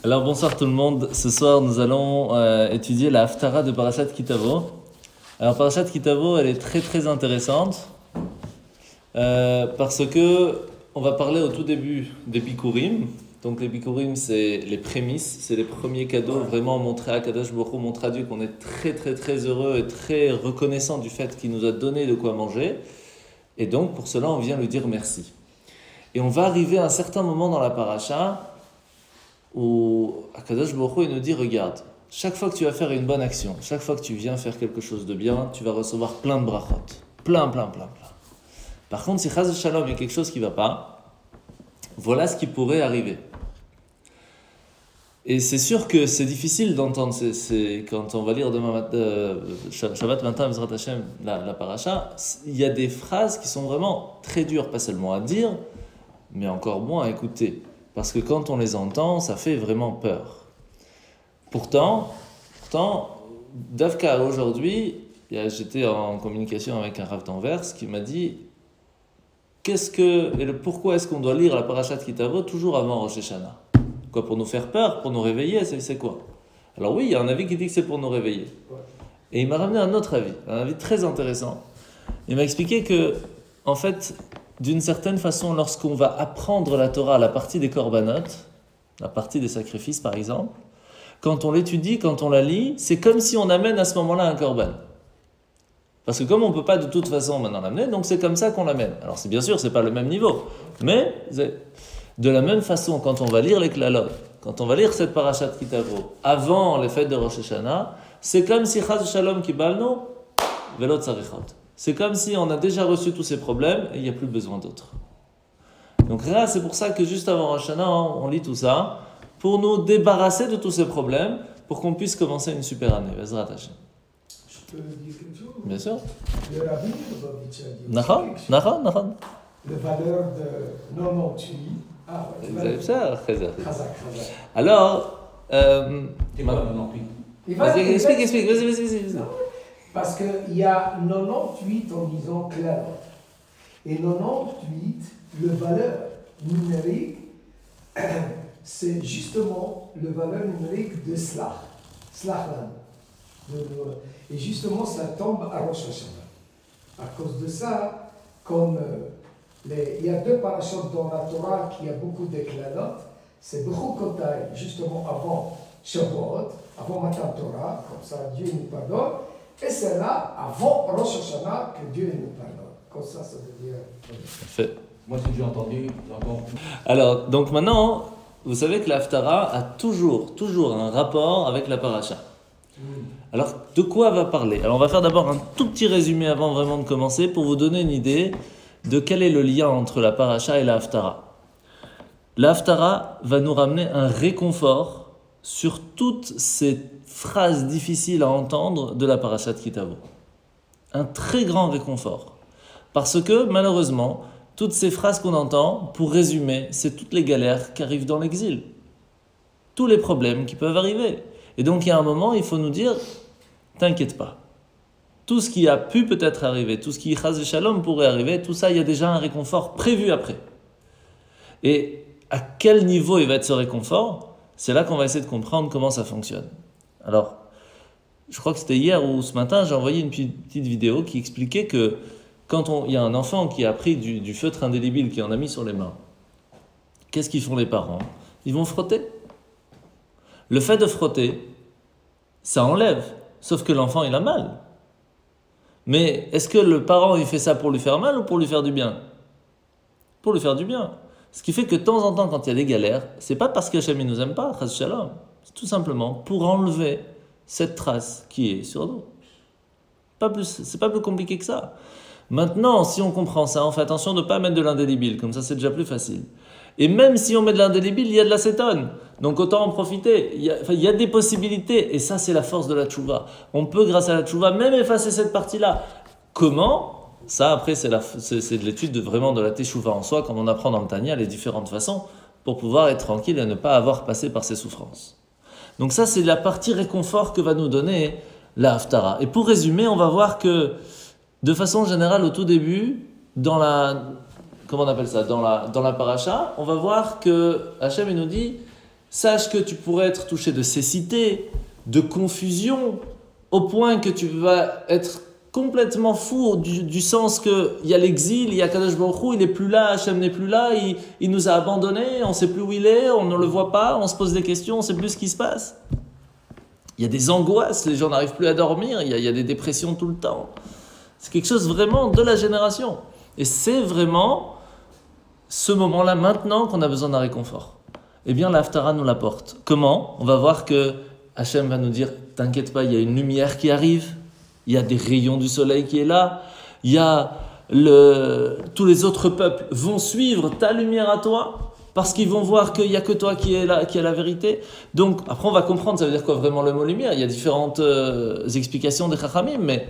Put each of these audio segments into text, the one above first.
Alors bonsoir tout le monde, ce soir nous allons étudier la Haftara de Parashat Kitavo. Alors Parashat Kitavo elle est très très intéressante parce que on va parler au tout début des Bikurim. Donc les Bikurim c'est les prémices, c'est les premiers cadeaux vraiment montrés à Kadosh Baruch Hu, montrés à Dieu qu'on est très très très heureux et très reconnaissant du fait qu'il nous a donné de quoi manger. Et donc pour cela on vient lui dire merci. Et on va arriver à un certain moment dans la paracha où Akadosh Baruch Hu il nous dit regarde, chaque fois que tu vas faire une bonne action, chaque fois que tu viens faire quelque chose de bien, tu vas recevoir plein de brachot, plein. Par contre, si Chaz Shalom il y a quelque chose qui ne va pas, voilà ce qui pourrait arriver. Et c'est sûr que c'est difficile d'entendre, c'est quand on va lire demain matin, Shabbat matin, Bezrat Hashem, la paracha, il y a des phrases qui sont vraiment très dures, pas seulement à dire, mais encore moins à écouter. Parce que quand on les entend, ça fait vraiment peur. Pourtant, Davka aujourd'hui, j'étais en communication avec un rav d'Anvers qui m'a dit pourquoi est-ce qu'on doit lire la parashat Kitavo toujours avant Rosh Hashanah? Quoi, pour nous faire peur, pour nous réveiller, c'est quoi? Alors oui, il y a un avis qui dit que c'est pour nous réveiller. Et il m'a ramené un autre avis, un avis très intéressant. Il m'a expliqué que, en fait, d'une certaine façon, lorsqu'on va apprendre la Torah, la partie des korbanot, la partie des sacrifices par exemple, quand on l'étudie, quand on la lit, c'est comme si on amène à ce moment-là un korban. Parce que comme on ne peut pas de toute façon maintenant l'amener, donc c'est comme ça qu'on l'amène. Alors c'est bien sûr, ce n'est pas le même niveau, mais de la même façon, quand on va lire les klalot, quand on va lire cette parashat Kitavo, avant les fêtes de Rosh Hashanah, c'est comme si Chaz Shalom kibalnu velo tzarichot. C'est comme si on a déjà reçu tous ces problèmes et il n'y a plus besoin d'autres. Donc là, c'est pour ça que juste avant Rosh Hashanah, on lit tout ça, pour nous débarrasser de tous ces problèmes, pour qu'on puisse commencer une super année. Bezrat Hashem. Je peux dire quelque chose? Bien sûr. Le rabbi Lubavitch a dit Nachon. la valeur de 98. Ah, ouais. Chazak. Alors, C'est quoi 98? explique, vas-y. Parce qu'il y a 98 en disant clairement. Et 98, la valeur numérique, c'est justement la valeur numérique de Slachlan. Et justement, ça tombe à Rosh Hashanah. À cause de ça, comme il y a deux parachutes dans la Torah qui a beaucoup d'éclats, c'est Bechukotai, justement avant Shavuot, avant Matan Torah, comme ça Dieu nous pardonne. Et c'est là, avant Rosh Hashanah, que Dieu nous pardonne. Comme ça veut dire... Parfait. Moi, si j'ai entendu, encore. Alors, donc maintenant, vous savez que la Haftara a toujours un rapport avec la paracha. Alors, de quoi va parler? Alors, on va faire d'abord un tout petit résumé avant vraiment de commencer pour vous donner une idée de quel est le lien entre la paracha et la Haftara. La Haftara va nous ramener un réconfort sur toutes ces phrases difficiles à entendre de la parashat Kitavo. Un très grand réconfort. Parce que, malheureusement, toutes ces phrases qu'on entend, pour résumer, c'est toutes les galères qui arrivent dans l'exil. Tous les problèmes qui peuvent arriver. Et donc, il y a un moment, il faut nous dire, t'inquiète pas. Tout ce qui a pu peut-être arriver, tout ce qui, Chaz Shalom, pourrait arriver, tout ça, il y a déjà un réconfort prévu après. Et à quel niveau il va être ce réconfort? C'est là qu'on va essayer de comprendre comment ça fonctionne. Alors, je crois que c'était hier ou ce matin, j'ai envoyé une petite vidéo qui expliquait que quand il y a un enfant qui a pris du feutre indélébile, qui en a mis sur les mains, qu'est-ce qu'ils font les parents? Ils vont frotter. Le fait de frotter, ça enlève, sauf que l'enfant, il a mal. Mais est-ce que le parent, il fait ça pour lui faire mal ou pour lui faire du bien? Pour lui faire du bien. Ce qui fait que de temps en temps, quand il y a des galères, c'est pas parce qu'Hachem ne nous aime pas, Chaz Shalom. C'est tout simplement pour enlever cette trace qui est sur nous. C'est pas plus compliqué que ça. Maintenant, si on comprend ça, on fait attention de ne pas mettre de l'indélébile, comme ça c'est déjà plus facile. Et même si on met de l'indélébile, il y a de l'acétone. Donc autant en profiter. Il y a des possibilités, et ça c'est la force de la tchouva. On peut, grâce à la tchouva, même effacer cette partie-là. Comment? Ça, après, c'est de l'étude vraiment de la teshuva en soi, comme on apprend dans le Tanya, les différentes façons, pour pouvoir être tranquille et ne pas avoir passé par ces souffrances. Donc ça, c'est la partie réconfort que va nous donner la Haftara. Et pour résumer, on va voir que, de façon générale, au tout début, dans la paracha, on va voir que Hachem nous dit Sache que tu pourrais être touché de cécité, de confusion, au point que tu vas être complètement fou du sens qu'il y a l'exil, il y a Kadosh Baruch Hu, il n'est plus là, Hachem n'est plus là, il nous a abandonnés, on ne sait plus où il est, on ne le voit pas, on se pose des questions, on ne sait plus ce qui se passe. Il y a des angoisses, les gens n'arrivent plus à dormir, il y a des dépressions tout le temps. C'est quelque chose vraiment de la génération. Et c'est vraiment ce moment-là maintenant qu'on a besoin d'un réconfort. Eh bien, l'Haftara nous l'apporte. Comment ? On va voir que Hachem va nous dire, t'inquiète pas, il y a une lumière qui arrive, il y a des rayons du soleil qui est là, il y a tous les autres peuples vont suivre ta lumière à toi, parce qu'ils vont voir qu'il n'y a que toi qui est la vérité. Donc, après on va comprendre, ça veut dire quoi vraiment le mot lumière. Il y a différentes explications des Chachamim, mais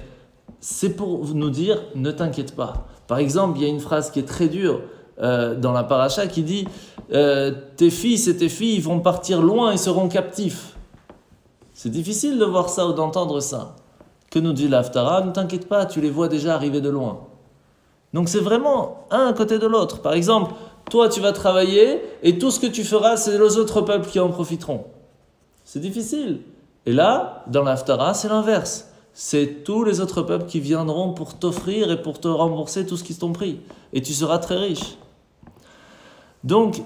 c'est pour nous dire, ne t'inquiète pas. Par exemple, il y a une phrase qui est très dure dans la paracha qui dit tes fils et tes filles vont partir loin et seront captifs. C'est difficile de voir ça ou d'entendre ça. Que nous dit l'Haftara ? Ne t'inquiète pas, tu les vois déjà arriver de loin. Donc c'est vraiment un à côté de l'autre. Par exemple, toi tu vas travailler et tout ce que tu feras, c'est les autres peuples qui en profiteront. C'est difficile. Et là, dans l'Haftara, c'est l'inverse. C'est tous les autres peuples qui viendront pour t'offrir et pour te rembourser tout ce qu'ils t'ont pris. Et tu seras très riche. Donc,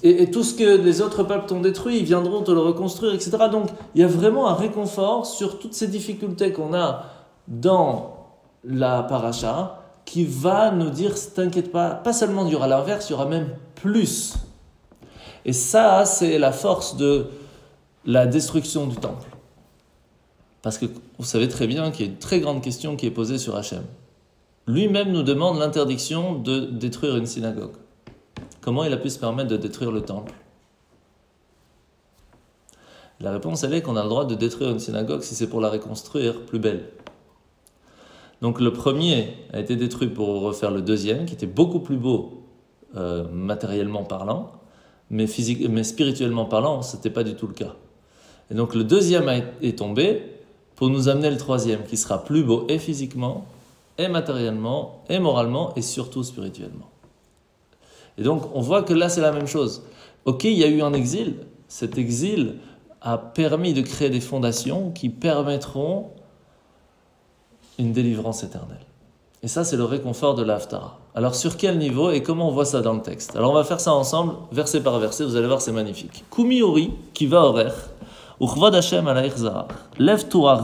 et tout ce que les autres peuples t'ont détruit, ils viendront te le reconstruire, etc. Donc, il y a vraiment un réconfort sur toutes ces difficultés qu'on a dans la paracha qui va nous dire, t'inquiète pas seulement il y aura l'inverse, il y aura même plus. Et ça, c'est la force de la destruction du temple. Parce que vous savez très bien qu'il y a une très grande question qui est posée sur Hachem. Lui-même nous demande l'interdiction de détruire une synagogue. Comment il a pu se permettre de détruire le temple ? La réponse, elle est qu'on a le droit de détruire une synagogue si c'est pour la reconstruire plus belle. Donc le premier a été détruit pour refaire le deuxième, qui était beaucoup plus beau matériellement parlant, mais spirituellement parlant, ce n'était pas du tout le cas. Et donc le deuxième est tombé pour nous amener le troisième, qui sera plus beau et physiquement, et matériellement, et moralement, et surtout spirituellement. Et donc, on voit que là, c'est la même chose. Ok, il y a eu un exil. Cet exil a permis de créer des fondations qui permettront une délivrance éternelle. Et ça, c'est le réconfort de l'Haftara. Alors, sur quel niveau et comment on voit ça dans le texte ? Alors, on va faire ça ensemble, verset par verset. Vous allez voir, c'est magnifique. Kumi ori, qui va orer, uchvod Hashem alaich zahar. Lève-toi,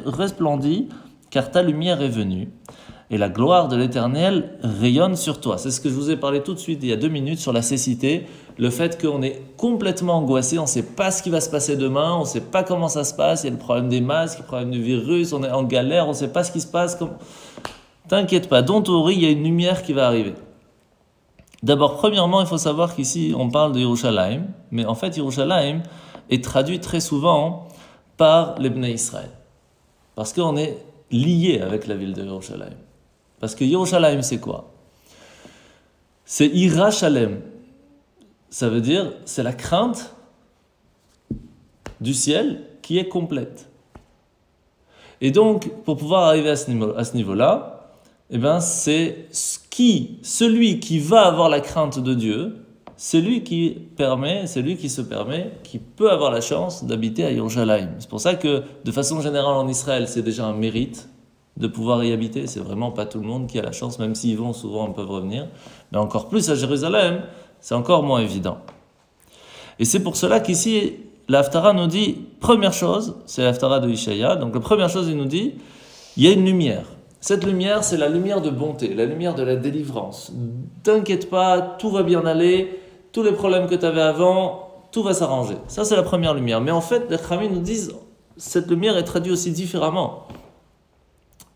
resplendis, car ta lumière est venue. Et la gloire de l'Éternel rayonne sur toi. C'est ce que je vous ai parlé tout de suite, il y a 2 minutes, sur la cécité. Le fait qu'on est complètement angoissé, on ne sait pas ce qui va se passer demain, on ne sait pas comment ça se passe, il y a le problème des masques, le problème du virus, on est en galère, on ne sait pas ce qui se passe. T'inquiète pas, dans Tori, il y a une lumière qui va arriver. D'abord, premièrement, il faut savoir qu'ici, on parle de Yerushalayim, mais en fait, Yerushalayim est traduit très souvent par les Bnei Israël. Parce qu'on est lié avec la ville de Yerushalayim. Parce que Yerushalayim, c'est quoi ? C'est Ira Shalem. Ça veut dire, c'est la crainte du ciel qui est complète. Et donc, pour pouvoir arriver à ce niveau-là, eh ben, c'est celui qui va avoir la crainte de Dieu, c'est lui qui se permet, qui peut avoir la chance d'habiter à Yerushalayim. C'est pour ça que, de façon générale en Israël, c'est déjà un mérite de pouvoir y habiter. C'est vraiment pas tout le monde qui a la chance, même s'ils vont souvent, ils peuvent revenir. Mais encore plus à Jérusalem, c'est encore moins évident. Et c'est pour cela qu'ici, l'Haftara nous dit, première chose, c'est l'Haftara de Ishaïa, donc la première chose, il nous dit, il y a une lumière. Cette lumière, c'est la lumière de bonté, la lumière de la délivrance. T'inquiète pas, tout va bien aller, tous les problèmes que tu avais avant, tout va s'arranger. Ça, c'est la première lumière. Mais en fait, les Chachamim nous disent, cette lumière est traduite aussi différemment.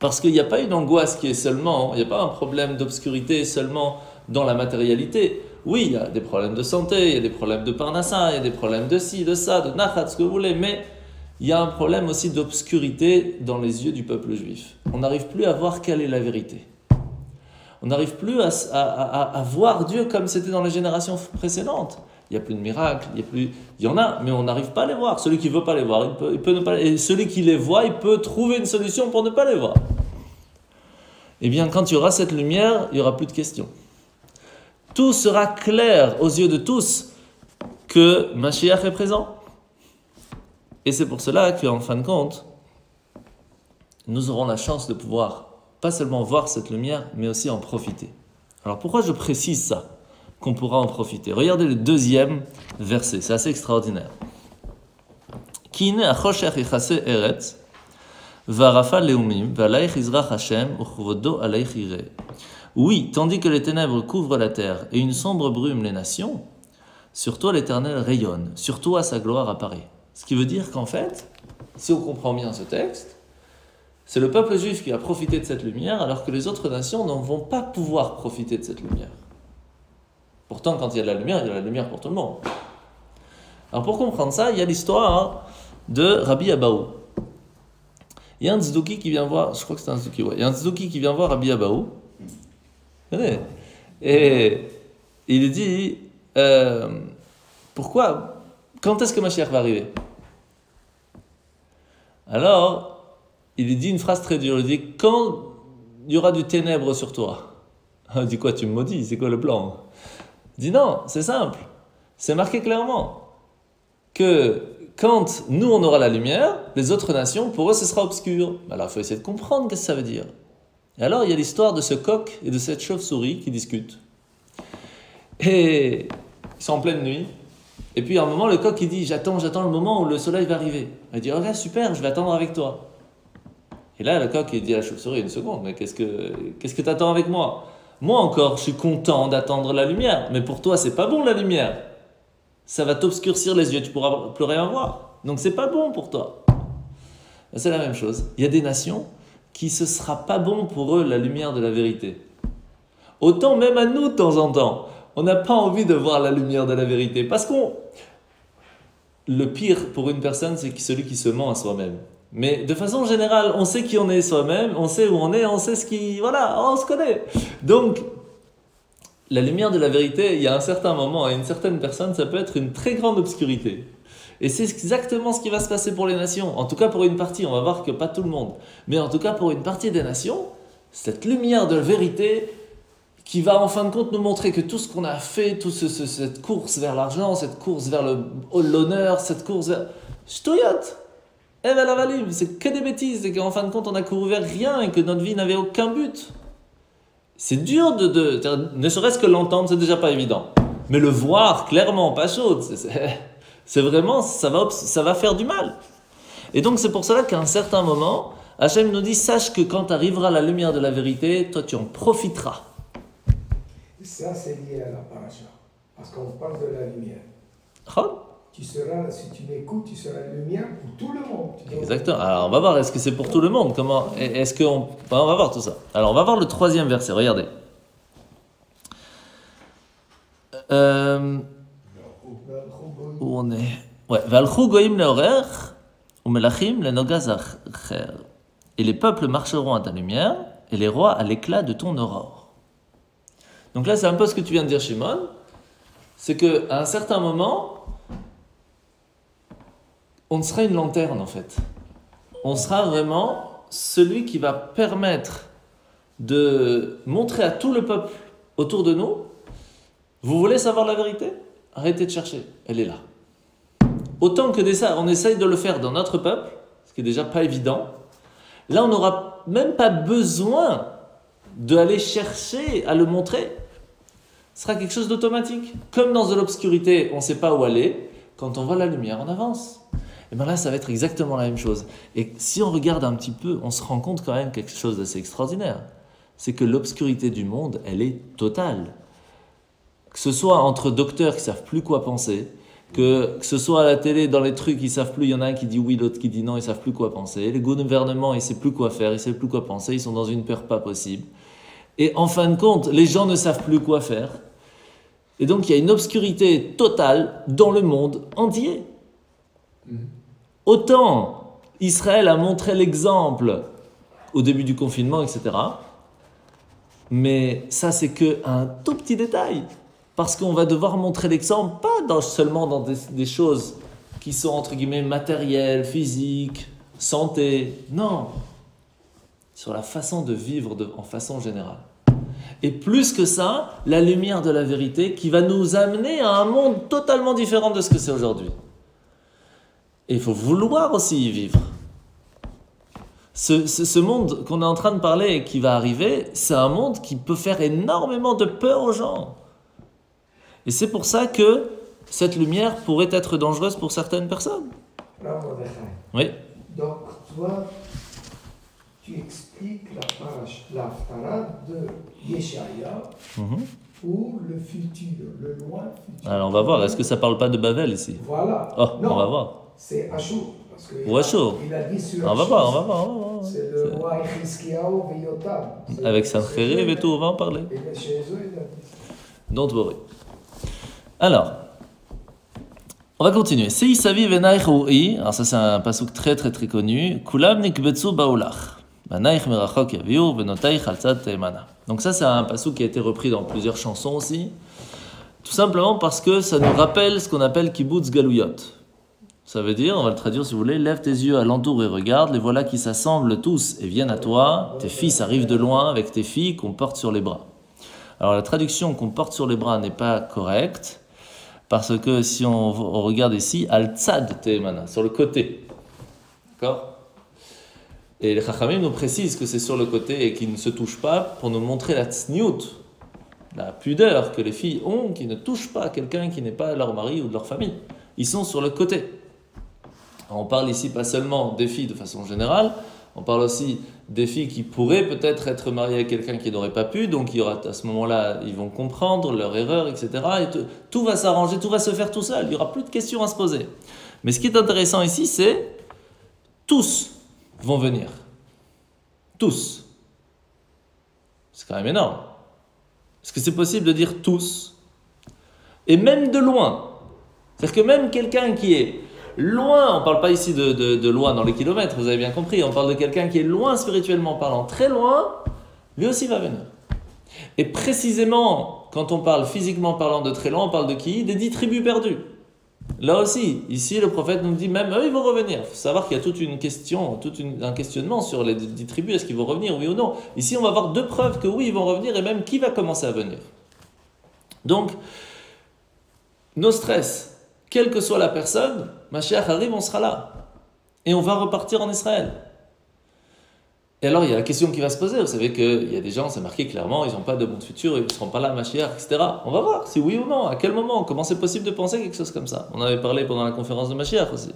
Parce qu'il n'y a pas une angoisse qui est seulement, il n'y a pas un problème d'obscurité seulement dans la matérialité. Oui, il y a des problèmes de santé, il y a des problèmes de parnassa, il y a des problèmes de ci, de ça, de nachat, ce que vous voulez, mais il y a un problème aussi d'obscurité dans les yeux du peuple juif. On n'arrive plus à voir quelle est la vérité. On n'arrive plus à voir Dieu comme c'était dans les générations précédentes. Il n'y a plus de miracles, il y en a, mais on n'arrive pas à les voir. Celui qui ne veut pas les voir, il peut ne pas. Et celui qui les voit, il peut trouver une solution pour ne pas les voir. Eh bien, quand il y aura cette lumière, il n'y aura plus de questions. Tout sera clair aux yeux de tous que Mashiach est présent. Et c'est pour cela qu'en fin de compte, nous aurons la chance de pouvoir pas seulement voir cette lumière, mais aussi en profiter. Alors pourquoi je précise ça, qu'on pourra en profiter? Regardez le deuxième verset, c'est assez extraordinaire. Ki hine achoshech yichase eretz, v'arafa leumim, v'alaych yizrach Hashem, u'chvodo alaych yireh. Oui, tandis que les ténèbres couvrent la terre et une sombre brume les nations, sur toi l'Éternel rayonne, sur toi sa gloire apparaît. Ce qui veut dire qu'en fait, si on comprend bien ce texte, c'est le peuple juif qui a profité de cette lumière, alors que les autres nations ne vont pas pouvoir profiter de cette lumière. Pourtant, quand il y a de la lumière, il y a de la lumière pour tout le monde. Alors pour comprendre ça, il y a l'histoire de Rabbi Abahu. Il y a un tzduki qui vient voir, je crois que c'est un tzduki, ouais. Il y a un tzduki qui vient voir Rabbi Abahu. Et il lui dit, pourquoi, quand est-ce que Mashiach va arriver? Alors, il lui dit une phrase très dure, il dit, quand il y aura du ténèbre sur toi. Il dit, quoi, tu me maudis, c'est quoi le plan? Il dit, non, c'est simple, c'est marqué clairement que quand nous on aura la lumière, les autres nations, pour eux ce sera obscur. Alors il faut essayer de comprendre ce que ça veut dire. Et alors il y a l'histoire de ce coq et de cette chauve-souris qui discutent. Et ils sont en pleine nuit. Et puis à un moment, le coq il dit, j'attends le moment où le soleil va arriver. Il dit, ok, super, je vais attendre avec toi. Et là, le coq, il dit à la chauve-souris, une seconde, mais qu'est-ce que tu attends avec moi? Moi encore, je suis content d'attendre la lumière, mais pour toi, c'est pas bon la lumière. Ça va t'obscurcir les yeux, tu pourras plus rien voir. Donc c'est pas bon pour toi. C'est la même chose. Il y a des nations qui ce sera pas bon pour eux la lumière de la vérité. Autant même à nous de temps en temps, on n'a pas envie de voir la lumière de la vérité, parce le pire pour une personne, c'est celui qui se ment à soi-même. Mais de façon générale, on sait qui on est soi-même, on sait où on est, on sait voilà, on se connaît. Donc, la lumière de la vérité, il y a un certain moment, à une certaine personne, ça peut être une très grande obscurité. Et c'est exactement ce qui va se passer pour les nations. En tout cas, pour une partie, on va voir que pas tout le monde. Mais en tout cas, pour une partie des nations, cette lumière de la vérité qui va en fin de compte nous montrer que tout ce qu'on a fait, cette course vers l'argent, cette course vers l'honneur, cette course vers... Shtoyot! C'est que des bêtises, et qu'en fin de compte on a couru vers rien et que notre vie n'avait aucun but. C'est dur ne serait-ce que l'entendre, c'est déjà pas évident. Mais le voir clairement, pas chaud, c'est vraiment, ça va faire du mal. Et donc c'est pour cela qu'à un certain moment, Hachem nous dit, sache que quand arrivera la lumière de la vérité, toi tu en profiteras. Ça c'est lié à la paracha, parce qu'on parle de la lumière. Oh. Si tu m'écoutes, tu seras la lumière pour tout le monde. Exactement. Alors on va voir, est-ce que c'est pour tout le monde? Comment? On va voir tout ça. Alors on va voir le troisième verset, regardez. Où on est? Ouais. Valchou goïm leorer, ou melachim lenogazacher. Et les peuples marcheront à ta lumière, et les rois à l'éclat de ton aurore. Donc là, c'est un peu ce que tu viens de dire, Shimon. C'est qu'à un certain moment, on sera une lanterne en fait. On sera vraiment celui qui va permettre de montrer à tout le peuple autour de nous, vous voulez savoir la vérité? Arrêtez de chercher, elle est là. Autant que on essaye de le faire dans notre peuple, ce qui est déjà pas évident, là on n'aura même pas besoin d'aller chercher à le montrer. Ce sera quelque chose d'automatique. Comme dans de l'obscurité, on ne sait pas où aller, quand on voit la lumière, on avance. Et bien là, ça va être exactement la même chose. Et si on regarde un petit peu, on se rend compte quand même quelque chose d'assez extraordinaire. C'est que l'obscurité du monde, elle est totale. Que ce soit entre docteurs qui ne savent plus quoi penser, que ce soit à la télé, dans les trucs, ils ne savent plus, il y en a un qui dit oui, l'autre qui dit non, ils ne savent plus quoi penser. Les gouvernements, ils ne savent plus quoi faire, ils ne savent plus quoi penser, ils sont dans une peur pas possible. Et en fin de compte, les gens ne savent plus quoi faire. Et donc, il y a une obscurité totale dans le monde entier. Autant Israël a montré l'exemple au début du confinement, etc. Mais ça, c'est qu'un tout petit détail. Parce qu'on va devoir montrer l'exemple, pas seulement dans des choses qui sont, entre guillemets, matérielles, physiques, santé. Non. Sur la façon de vivre en façon générale. Et plus que ça, la lumière de la vérité qui va nous amener à un monde totalement différent de ce que c'est aujourd'hui. Et il faut vouloir aussi y vivre. Ce monde qu'on est en train de parler et qui va arriver, c'est un monde qui peut faire énormément de peur aux gens. Et c'est pour ça que cette lumière pourrait être dangereuse pour certaines personnes. Oui. Donc, toi, tu expliques la Haftarah de Yeshaya pour le futur, le loin futur. Alors on va voir, est-ce que ça ne parle pas de Babel ici? Voilà. Oh, non, on va voir. C'est Ashur. Ou Ashur. Il a dit sur on va voir. C'est le roi Echiskiaou et Yotam. Avec Sancheriv et tout, on va en parler. Et chez eux, il a dit ça. Don't worry. Alors, on va continuer. Sei savi venaich ui. Alors ça c'est un pasuk très très très connu. Kulam nikbetsu baulach. Banaich merachok yaviu venotaich altzat teemana. Donc ça c'est un pasuk qui a été repris dans plusieurs chansons aussi. Tout simplement parce que ça nous rappelle ce qu'on appelle kibbutz galouyot. Ça veut dire, on va le traduire si vous voulez, lève tes yeux alentour et regarde, les voilà qui s'assemblent tous et viennent à toi. Tes fils arrivent de loin avec tes filles qu'on porte sur les bras. Alors la traduction qu'on porte sur les bras n'est pas correcte, parce que si on regarde ici, al-tzad te'emana, sur le côté. D'accord? Et les Chachamim nous précisent que c'est sur le côté et qu'ils ne se touchent pas pour nous montrer la tsniout, la pudeur que les filles ont, qui ne touchent pas quelqu'un qui n'est pas leur mari ou de leur famille. Ils sont sur le côté. Alors, on parle ici pas seulement des filles de façon générale, on parle aussi des filles qui pourraient peut-être être mariées avec quelqu'un qui n'aurait pas pu, donc il y aura, à ce moment-là, ils vont comprendre leur erreur, etc. Et tout va s'arranger, tout va se faire tout seul, il n'y aura plus de questions à se poser. Mais ce qui est intéressant ici, c'est tous vont venir. Tous. C'est quand même énorme. Est-ce que c'est possible de dire tous? Et même de loin. C'est-à-dire que même quelqu'un qui est loin, on ne parle pas ici de loin dans les kilomètres, vous avez bien compris, on parle de quelqu'un qui est loin spirituellement parlant, très loin, lui aussi va venir. Et précisément, quand on parle physiquement parlant de très loin, on parle de qui? Des 10 tribus perdues. Là aussi, ici le prophète nous dit même eux ils vont revenir. Il faut savoir qu'il y a toute une question, un questionnement sur les 10 tribus, est-ce qu'ils vont revenir, oui ou non? Ici on va avoir 2 preuves que oui ils vont revenir et même qui va commencer à venir. Donc, nos stress, quelle que soit la personne, Mashiach arrive, on sera là. Et on va repartir en Israël. Et alors, il y a la question qui va se poser. Vous savez qu'il y a des gens, c'est marqué clairement, ils n'ont pas de monde futur, ils ne seront pas là, Mashiach, etc. On va voir si oui ou non, à quel moment, comment c'est possible de penser quelque chose comme ça. On avait parlé pendant la conférence de Mashiach aussi.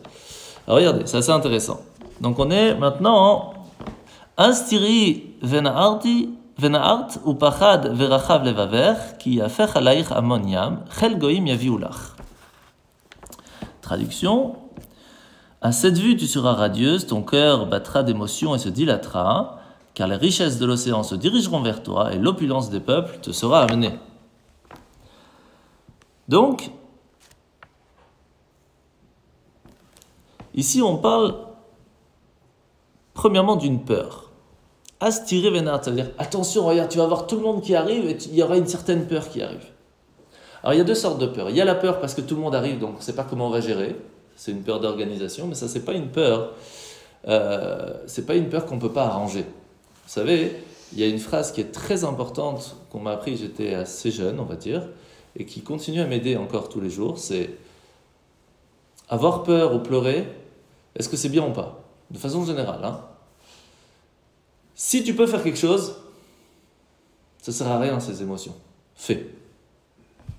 Alors, regardez, c'est assez intéressant. Donc, on est maintenant en Astiri venaart ou pachad verachav levaver ki yafech alaich amoniam chel goim yaviulach. Traduction. À cette vue, tu seras radieuse, ton cœur battra d'émotion et se dilatera, car les richesses de l'océan se dirigeront vers toi et l'opulence des peuples te sera amenée. Donc, ici on parle premièrement d'une peur. Astire venat, ça veut dire attention, regarde, tu vas voir tout le monde qui arrive et il y aura une certaine peur qui arrive. Alors il y a 2 sortes de peurs. Il y a la peur parce que tout le monde arrive, donc on ne sait pas comment on va gérer. C'est une peur d'organisation, mais ça c'est pas une peur. C'est pas une peur qu'on peut pas arranger. Vous savez, il y a une phrase qui est très importante qu'on m'a appris, j'étais assez jeune, on va dire, et qui continue à m'aider encore tous les jours. C'est avoir peur ou pleurer. Est-ce que c'est bien ou pas? De façon générale, hein. Si tu peux faire quelque chose, ça sert à rien ces émotions. Fais.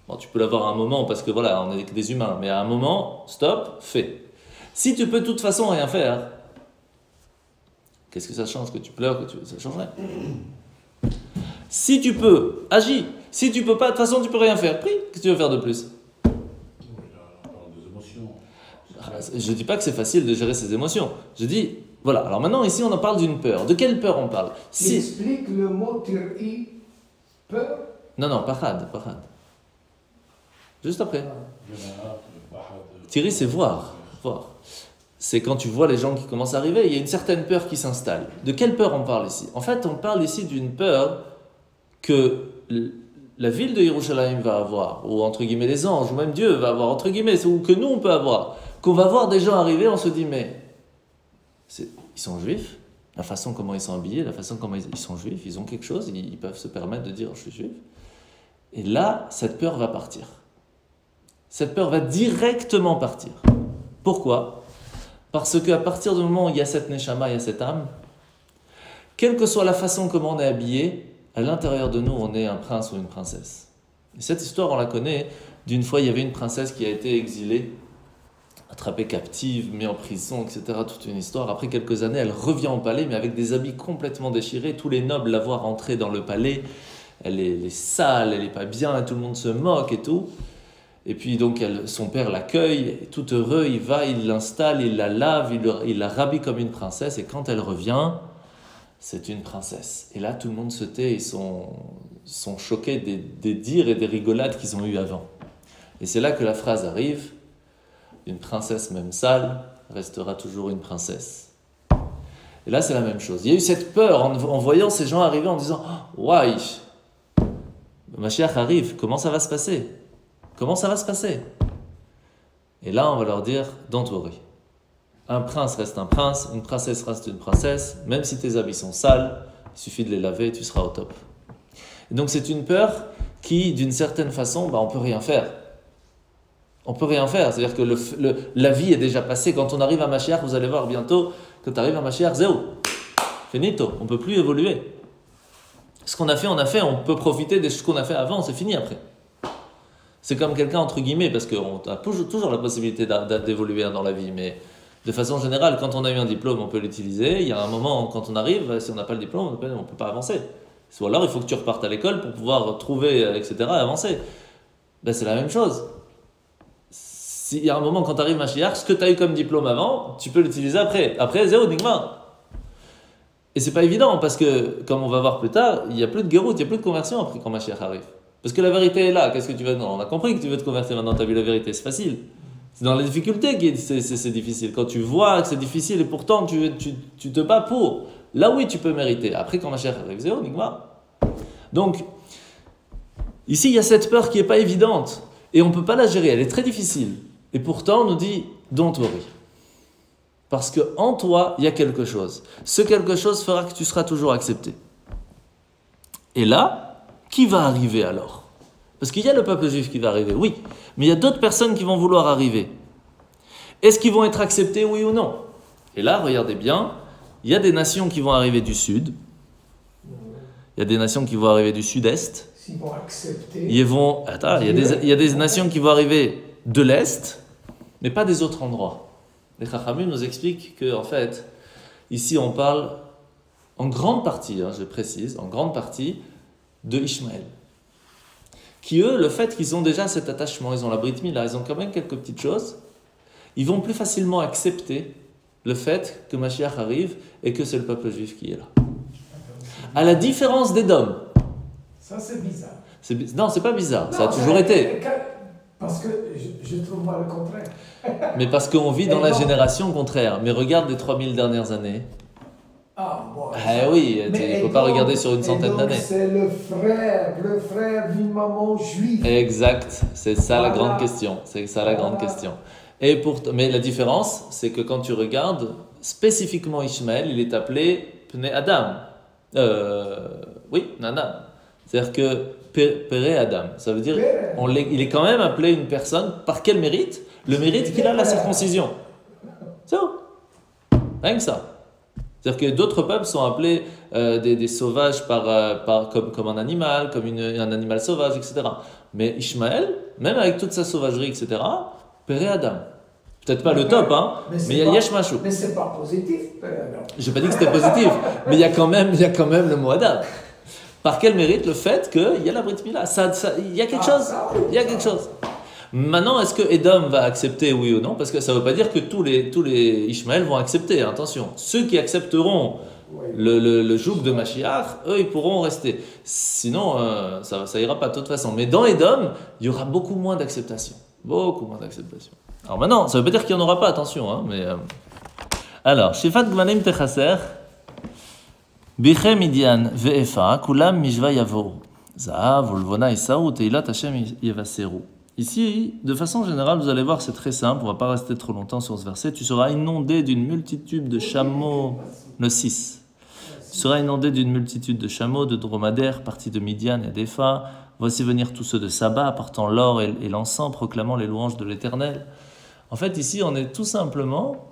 Bon, tu peux l'avoir à un moment parce que voilà, on est des humains, mais à un moment, stop, fais. Si tu peux de toute façon rien faire, qu'est-ce que ça change que tu pleures, ça change rien. Si tu peux, agis. Si tu peux pas, de toute façon, tu peux rien faire. Prie, qu'est-ce que tu veux faire de plus? Je dis pas que c'est facile de gérer ses émotions. Je dis, voilà. Alors maintenant, ici, on en parle d'une peur. De quelle peur on parle? Tu expliques le mot tir'i, peur? Non, pachad. Juste après. Tirer, c'est voir. C'est quand tu vois les gens qui commencent à arriver, il y a une certaine peur qui s'installe. De quelle peur on parle ici? En fait, on parle ici d'une peur que la ville de Yerushalayim va avoir, ou entre guillemets les anges, ou même Dieu va avoir, entre guillemets, ou que nous on peut avoir. Qu'on va voir des gens arriver, on se dit, mais ils sont juifs? La façon comment ils sont habillés, la façon comment ils sont juifs, ils ont quelque chose, ils peuvent se permettre de dire « je suis juif ». Et là, cette peur va partir. Cette peur va directement partir. Pourquoi ? Parce qu'à partir du moment où il y a cette neshama, il y a cette âme, quelle que soit la façon comment on est habillé, à l'intérieur de nous, on est un prince ou une princesse. Et cette histoire, on la connaît. D'une fois, il y avait une princesse qui a été exilée, attrapée captive, mise en prison, etc. Toute une histoire. Après quelques années, elle revient au palais, mais avec des habits complètement déchirés. Tous les nobles la voient rentrer dans le palais. Elle est sale, elle n'est pas bien, et tout le monde se moque et tout. Et puis donc son père l'accueille, tout heureux, il va, il l'installe, il la lave, il la rhabille comme une princesse. Et quand elle revient, c'est une princesse. Et là, tout le monde se tait et sont choqués des dires et des rigolades qu'ils ont eues avant. Et c'est là que la phrase arrive, une princesse même sale restera toujours une princesse. Et là, c'est la même chose. Il y a eu cette peur en voyant ces gens arriver en disant « Waouh, Mashiach arrive, comment ça va se passer ? Comment ça va se passer ?» Et là, on va leur dire « Don't worry. Un prince reste un prince, une princesse reste une princesse, même si tes habits sont sales, il suffit de les laver et tu seras au top. » Et donc c'est une peur qui, d'une certaine façon, on ne peut rien faire. On ne peut rien faire, c'est-à-dire que la vie est déjà passée. Quand on arrive à Mashiach, vous allez voir bientôt, quand tu arrives à Mashiach, zéro, finito, on ne peut plus évoluer. Ce qu'on a fait, on peut profiter de ce qu'on a fait avant, c'est fini après. C'est comme quelqu'un, entre guillemets, parce qu'on a toujours la possibilité d'évoluer dans la vie, mais de façon générale, quand on a eu un diplôme, on peut l'utiliser. Il y a un moment, quand on arrive, si on n'a pas le diplôme, on ne peut pas avancer. Ou alors, il faut que tu repartes à l'école pour pouvoir trouver, etc., et avancer. C'est la même chose. Il y a un moment, quand tu arrives à Mashiach, ce que tu as eu comme diplôme avant, tu peux l'utiliser après. Après, zéro, nigma. Et c'est pas évident, parce que, comme on va voir plus tard, il n'y a plus de guéroute, il n'y a plus de conversion après quand Mashiach arrive. Parce que la vérité est là. Qu'est-ce que tu veux ? Non, on a compris que tu veux te convertir maintenant, tu as vu la vérité, c'est facile. C'est dans les difficultés que c'est difficile. Quand tu vois que c'est difficile et pourtant tu te bats pour. Là, oui, tu peux mériter. Après, quand Mashiach arrive, zéro, nigma. Donc, ici, il y a cette peur qui n'est pas évidente. Et on ne peut pas la gérer, elle est très difficile. Et pourtant, on nous dit, don't worry. Parce qu'en toi, il y a quelque chose. Ce quelque chose fera que tu seras toujours accepté. Et là, qui va arriver alors ? Parce qu'il y a le peuple juif qui va arriver, oui. Mais il y a d'autres personnes qui vont vouloir arriver. Est-ce qu'ils vont être acceptés, oui ou non ? Et là, regardez bien, il y a des nations qui vont arriver du sud. Il y a des nations qui vont arriver du sud-est. S'ils vont accepter. Il y a des nations qui vont arriver de l'Est, mais pas des autres endroits. Les Chachamim nous expliquent que, en fait, ici on parle en grande partie, je précise, en grande partie, de Ishmaël. Qui eux, le fait qu'ils ont déjà cet attachement, ils ont la Brit Mila, ils ont quand même quelques petites choses, ils vont plus facilement accepter le fait que Mashiach arrive et que c'est le peuple juif qui est là. À la différence d'Édom. Ça c'est bizarre. Non, c'est pas bizarre, Non, ça a toujours été. Parce que je trouve moi le contraire. Mais parce qu'on vit dans la génération contraire. Mais regarde les 3000 dernières années. Ah, bon. Ah oui, il ne faut pas regarder sur une centaine d'années. C'est le frère d'une maman juive. Exact, c'est ça la grande question. C'est ça la grande question. Mais la différence, c'est que quand tu regardes, spécifiquement Ishmaël, il est appelé Pnei Adam. Oui, Nana. C'est-à-dire que Péré Adam, ça veut dire il est quand même appelé une personne par quel mérite ? Le mérite qu'il a la circoncision. C'est tout. Rien que ça. C'est-à-dire que d'autres peuples sont appelés des sauvages comme un animal, comme un animal sauvage, etc. Mais Ishmaël, même avec toute sa sauvagerie, etc., Péré Adam. Peut-être pas le top, mais il y a Yesh Mashou. Mais c'est pas positif, Péré Adam. J'ai pas dit que c'était positif, mais il y a quand même le mot Adam. Par quel mérite le fait qu'il y a la Brit Mila ? Il y a quelque chose. Il y a quelque chose. Maintenant, est-ce que Édom va accepter, oui ou non ? Parce que ça ne veut pas dire que tous les Ishmaël vont accepter, attention. Ceux qui accepteront le joug de Mashiach, eux, ils pourront rester. Sinon, ça ira pas de toute façon. Mais dans Édom, il y aura beaucoup moins d'acceptation. Beaucoup moins d'acceptation. Alors maintenant, ça ne veut pas dire qu'il n'y en aura pas, attention. Mais alors, Shifat Gmanim Techaser, Biche Midian Ve'efa, Kulam Mishva Yavo, Zahav, Ulvona Isaou, Teilat Hashem Yevaseru. Ici, de façon générale, vous allez voir, c'est très simple, on ne va pas rester trop longtemps sur ce verset. Tu seras inondé d'une multitude de chameaux, le 6. sera inondé d'une multitude de chameaux, de dromadaires, partis de Midian et d'Epha. Voici venir tous ceux de Saba, apportant l'or et l'encens, proclamant les louanges de l'Éternel. En fait, ici, on est tout simplement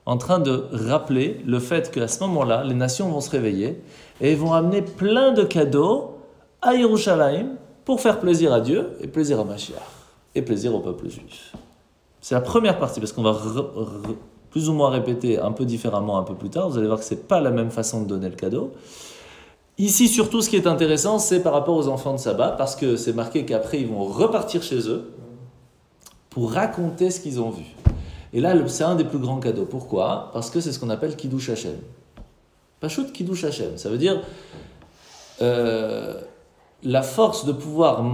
en train de rappeler le fait qu'à ce moment-là, les nations vont se réveiller et vont amener plein de cadeaux à Yerushalayim pour faire plaisir à Dieu et plaisir à Mashiach et plaisir au peuple juif. C'est la première partie, parce qu'on va plus ou moins répéter un peu différemment un peu plus tard. Vous allez voir que ce n'est pas la même façon de donner le cadeau. Ici, surtout, ce qui est intéressant, c'est par rapport aux enfants de Saba, parce que c'est marqué qu'après, ils vont repartir chez eux pour raconter ce qu'ils ont vu. Et là, c'est un des plus grands cadeaux. Pourquoi ? Parce que c'est ce qu'on appelle Kiddush Hashem. Pachout Kiddush Hashem. Ça veut dire la force de pouvoir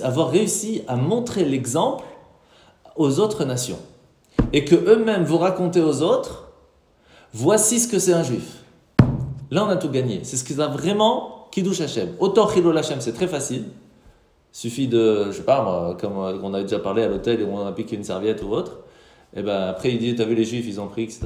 avoir réussi à montrer l'exemple aux autres nations. Et que eux-mêmes vous raconter aux autres, voici ce que c'est un juif. Là, on a tout gagné. C'est ce qu'ils a vraiment Kiddush Hashem. Autant Chilul Hashem, c'est très facile. Il suffit de, je sais pas moi, comme on a déjà parlé à l'hôtel et où on a piqué une serviette ou autre. Et ben après, il dit, t'as vu les juifs, ils ont pris, etc.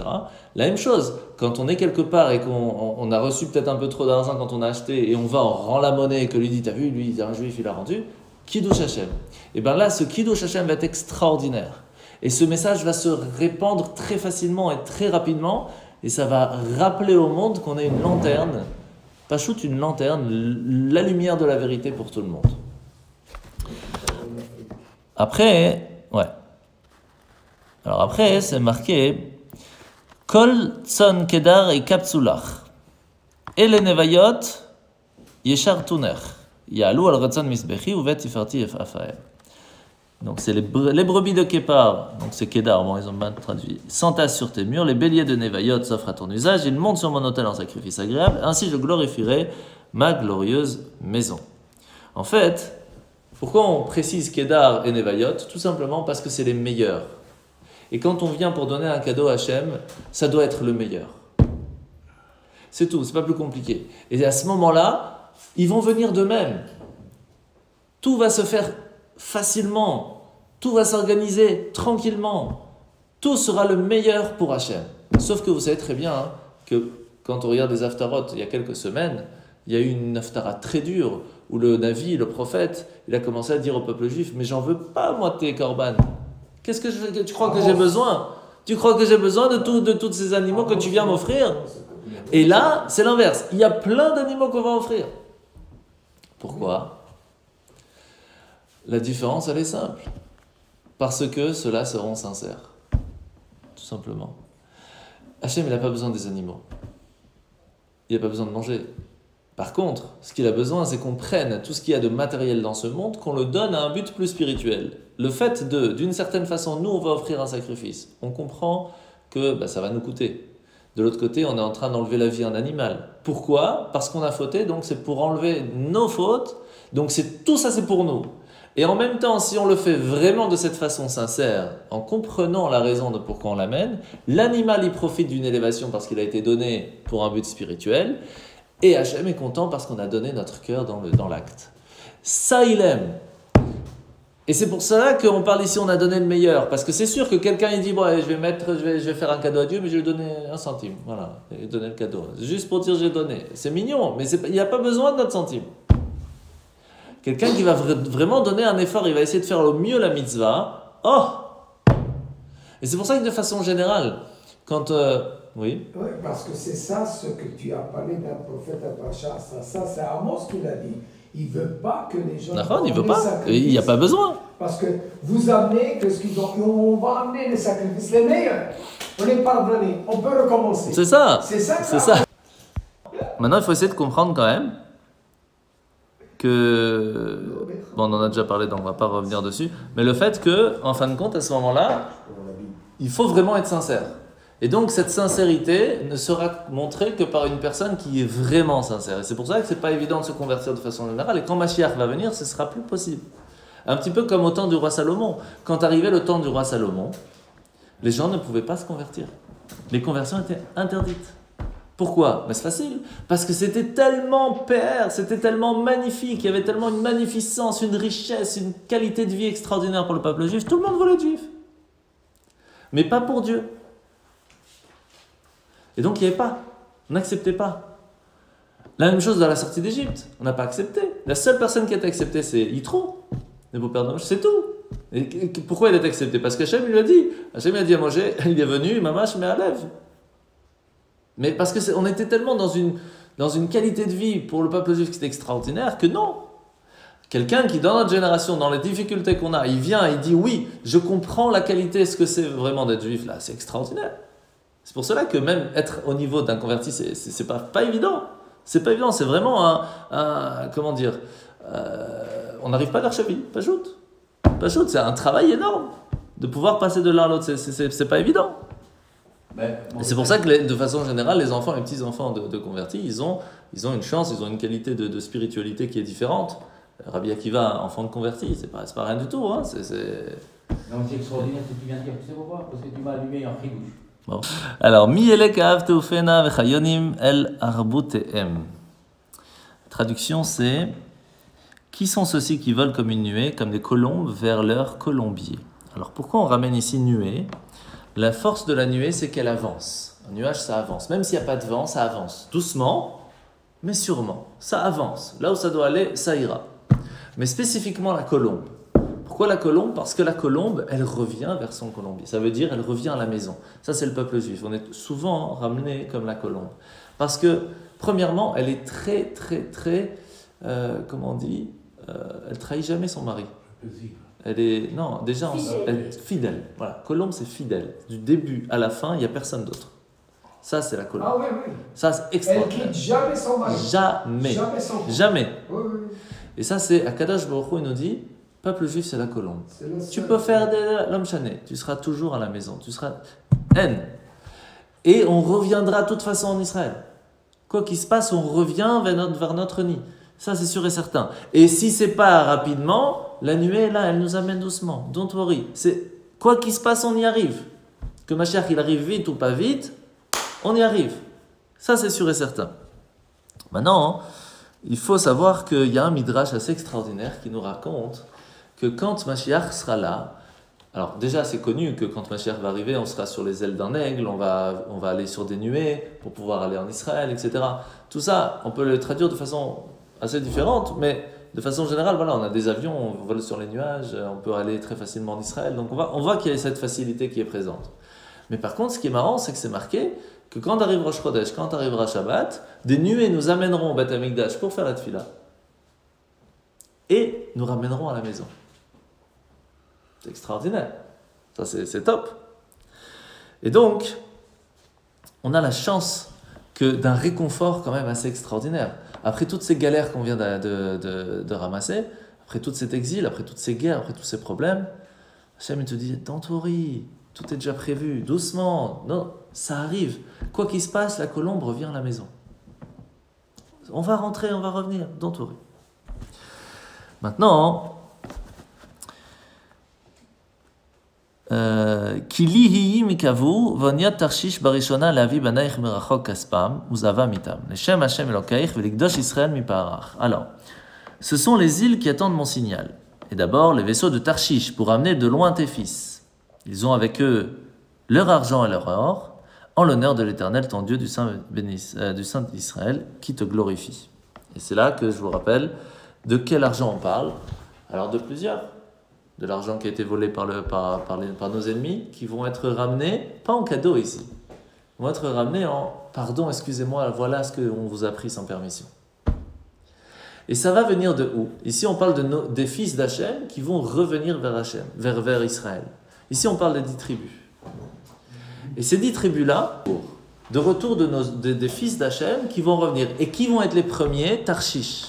La même chose, quand on est quelque part et qu'on a reçu peut-être un peu trop d'argent quand on a acheté et on va, on rend la monnaie et que lui dit, t'as vu, lui, il est un juif, il a rendu. Kiddush Hashem. Et ben là, ce Kiddush Hashem va être extraordinaire. Et ce message va se répandre très facilement et très rapidement. Et ça va rappeler au monde qu'on est une lanterne, pas shoot une lanterne, la lumière de la vérité pour tout le monde. Après, ouais. Alors après, c'est marqué Kol Tson Kedar et Kapsulach. Et les Nevayot Yeshar Tuner. Ya'alou al Ratzon Misbechi uvet Tifarti Afael. Donc c'est les brebis de Képar, donc c'est Kedar, bon ils ont bien traduit, s'entassent sur tes murs, les béliers de Nevayot s'offrent à ton usage, ils montent sur mon autel en sacrifice agréable, ainsi je glorifierai ma glorieuse maison. En fait, pourquoi on précise Kedar et Nevayot ? Tout simplement parce que c'est les meilleurs. Et quand on vient pour donner un cadeau à Hachem, ça doit être le meilleur. C'est tout, c'est pas plus compliqué. Et à ce moment-là, ils vont venir d'eux-mêmes. Tout va se faire facilement, tout va s'organiser tranquillement, tout sera le meilleur pour Hachem. Sauf que vous savez très bien que quand on regarde les Haftarot, il y a quelques semaines, il y a eu une Haftara très dure où le Navi, le prophète, il a commencé à dire au peuple juif, mais j'en veux pas moi de tes korban. Qu'est-ce que tu crois que j'ai besoin ? Tu crois que j'ai besoin de tous ces animaux que tu viens m'offrir ? Et là, c'est l'inverse. Il y a plein d'animaux qu'on va offrir. Pourquoi ? La différence, elle est simple. Parce que ceux-là seront sincères. Tout simplement. Hachem, il n'a pas besoin des animaux. Il n'a pas besoin de manger. Par contre, ce qu'il a besoin, c'est qu'on prenne tout ce qu'il y a de matériel dans ce monde, qu'on le donne à un but plus spirituel. Le fait d'une certaine façon, nous, on va offrir un sacrifice. On comprend que ça va nous coûter. De l'autre côté, on est en train d'enlever la vie à un animal. Pourquoi ? Parce qu'on a fauté, donc c'est pour enlever nos fautes. Donc tout ça, c'est pour nous. Et en même temps, si on le fait vraiment de cette façon sincère, en comprenant la raison de pourquoi on l'amène, l'animal y profite d'une élévation parce qu'il a été donné pour un but spirituel, et Hachem est content parce qu'on a donné notre cœur dans l'acte. Ça, il aime. Et c'est pour cela qu'on parle ici, on a donné le meilleur. Parce que c'est sûr que quelqu'un il dit, bon, je vais faire un cadeau à Dieu, mais je vais lui donner 1 centime. Voilà, je vais donner le cadeau. Juste pour dire j'ai donné. C'est mignon, mais il n'y a pas besoin de notre centime. Quelqu'un qui va vraiment donner un effort, il va essayer de faire au mieux la mitzvah. Oh ! Et c'est pour ça que de façon générale, quand... Oui. Oui, parce que c'est ça ce que tu as parlé d'un prophète à Pacha. Ça c'est Amos qui l'a dit. Il ne veut pas que les gens... Non, il ne veut pas. Il n'y a pas besoin. Parce que vous amenez que ce qu'ils ont... On va amener les sacrifices les meilleurs. On est pardonné. On peut recommencer. C'est ça. C'est ça. C'est ça. Maintenant, il faut essayer de comprendre quand même que... Bon, on en a déjà parlé, donc on ne va pas revenir dessus. Mais le fait que, en fin de compte, à ce moment-là, il faut vraiment être sincère. Et donc, cette sincérité ne sera montrée que par une personne qui est vraiment sincère. Et c'est pour ça que ce n'est pas évident de se convertir de façon générale. Et quand Mashiach va venir, ce sera plus possible. Un petit peu comme au temps du roi Salomon. Quand arrivait le temps du roi Salomon, les gens ne pouvaient pas se convertir. Les conversions étaient interdites. Pourquoi ? Mais c'est facile. Parce que c'était tellement père, c'était tellement magnifique, il y avait tellement une magnificence, une richesse, une qualité de vie extraordinaire pour le peuple juif. Tout le monde voulait être juif. Mais pas pour Dieu. Et donc il n'y avait pas. On n'acceptait pas. La même chose dans la sortie d'Égypte. On n'a pas accepté. La seule personne qui a été acceptée, c'est Yitro, le beau-père de Moshe, c'est tout. Et pourquoi il a été accepté? Parce qu'Hachem lui a dit. Hachem lui a dit à Moshe, il est venu, Mamash, mais à lève. Mais parce qu'on était tellement dans une qualité de vie pour le peuple juif qui était extraordinaire que non. Quelqu'un qui, dans notre génération, dans les difficultés qu'on a, il vient, il dit oui, je comprends la qualité, ce que c'est vraiment d'être juif là, c'est extraordinaire. C'est pour cela que même être au niveau d'un converti, c'est pas évident. C'est pas évident, c'est vraiment comment dire, on n'arrive pas à l'archeville, pas joute, c'est un travail énorme de pouvoir passer de l'un à l'autre, c'est pas évident. Et c'est pour ça que de façon générale, les enfants, les petits-enfants de convertis, ils ont une chance, ils ont une qualité de spiritualité qui est différente. Rabbi Akiva, enfant de converti, c'est pas rien du tout. Hein. Non, c'est extraordinaire ce que tu viens de dire. Tu sais pourquoi? Parce que tu m'as allumé un frigouche. Bon. Alors, mi elek ahavte ufena vechayonim el arbuteem. Traduction, c'est qui sont ceux-ci qui volent comme une nuée, comme des colombes vers leur colombier. Alors, pourquoi on ramène ici nuée? La force de la nuée, c'est qu'elle avance. Un nuage, ça avance. Même s'il n'y a pas de vent, ça avance. Doucement, mais sûrement. Ça avance. Là où ça doit aller, ça ira. Mais spécifiquement la colombe. Pourquoi la colombe? Parce que la colombe, elle revient vers son colombier. Ça veut dire, elle revient à la maison. Ça, c'est le peuple juif. On est souvent ramené comme la colombe. Parce que, premièrement, elle est très, comment on dit, elle trahit jamais son mari. Elle est, non, déjà, elle est fidèle. Voilà, colombe, c'est fidèle. Du début à la fin, il n'y a personne d'autre. Ça, c'est la colombe. Ah oui. Ça, c'est extraordinaire. Elle quitte jamais son mari. Jamais. Oui. Et ça, c'est Akadosh Baruch Hu, il nous dit, peuple juif, c'est la colombe. Tu peux faire de l'homme chané, tu seras toujours à la maison, tu seras haine. Et on reviendra de toute façon en Israël. Quoi qu'il se passe, on revient vers notre nid. Ça, c'est sûr et certain. Et si c'est pas rapidement, la nuée, là, elle nous amène doucement. Don't worry. Quoi qu'il se passe, on y arrive. Que Mashiach, il arrive vite ou pas vite, on y arrive. Ça, c'est sûr et certain. Maintenant, il faut savoir qu'il y a un midrash assez extraordinaire qui nous raconte que quand Mashiach sera là, alors déjà c'est connu que quand Mashiach va arriver, on sera sur les ailes d'un aigle, on va aller sur des nuées pour pouvoir aller en Israël, etc. Tout ça, on peut le traduire de façon assez différente, mais de façon générale, voilà, on a des avions, on vole sur les nuages, on peut aller très facilement en Israël, donc on voit qu'il y a cette facilité qui est présente. Mais par contre, ce qui est marrant, c'est que c'est marqué que quand arrive Rosh Chodesh, quand arrivera Shabbat, des nuées nous amèneront au Beth Amikdash pour faire la tefila et nous ramèneront à la maison. C'est extraordinaire. Ça, c'est top. Et donc, on a la chance d'un réconfort quand même assez extraordinaire. Après toutes ces galères qu'on vient de ramasser, après tout cet exil, après toutes ces guerres, après tous ces problèmes, Hachem te dit, don't worry, tout est déjà prévu, doucement, non, ça arrive. Quoi qu'il se passe, la colombe revient à la maison. On va rentrer, on va revenir, don't worry. Maintenant, Kili hiyi mikavu voniat tarshish barishona lavi banaich merachok kaspam uzava mitam leshem Hashem elokaich velikdosh Israël miparach. Alors, ce sont les îles qui attendent mon signal. Et d'abord, les vaisseaux de Tarshish pour amener de loin tes fils. Ils ont avec eux leur argent et leur or, en l'honneur de l'Éternel, ton Dieu du Saint d'Israël, qui te glorifie. Et c'est là que je vous rappelle de quel argent on parle. Alors de plusieurs. De l'argent qui a été volé par nos ennemis, qui vont être ramenés, pas en cadeau ici, vont être ramenés en « pardon, excusez-moi, voilà ce qu'on vous a pris sans permission ». Et ça va venir de où? Ici, on parle des fils d'Hachem qui vont revenir vers Hachem, vers Israël. Ici, on parle des 10 tribus. Et ces 10 tribus-là, de retour des fils d'Hachem qui vont revenir. Et qui vont être les premiers? Tarshish.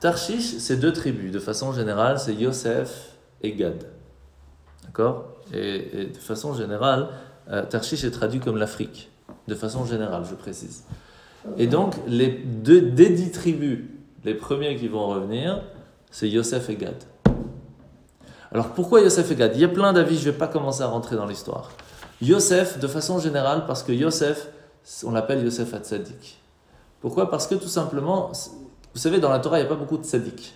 Tarshish, c'est 2 tribus. De façon générale, c'est Yosef et Gad. D'accord? Et de façon générale, Tarshish est traduit comme l'Afrique. De façon générale, je précise. Et donc, des 10 tribus, les premiers qui vont revenir, c'est Yosef et Gad. Alors, pourquoi Yosef et Gad? Il y a plein d'avis, je ne vais pas commencer à rentrer dans l'histoire. Yosef, de façon générale, parce que Yosef, on l'appelle Yosef HaTzadik. Pourquoi? Parce que tout simplement, vous savez, dans la Torah, il n'y a pas beaucoup de tzaddik.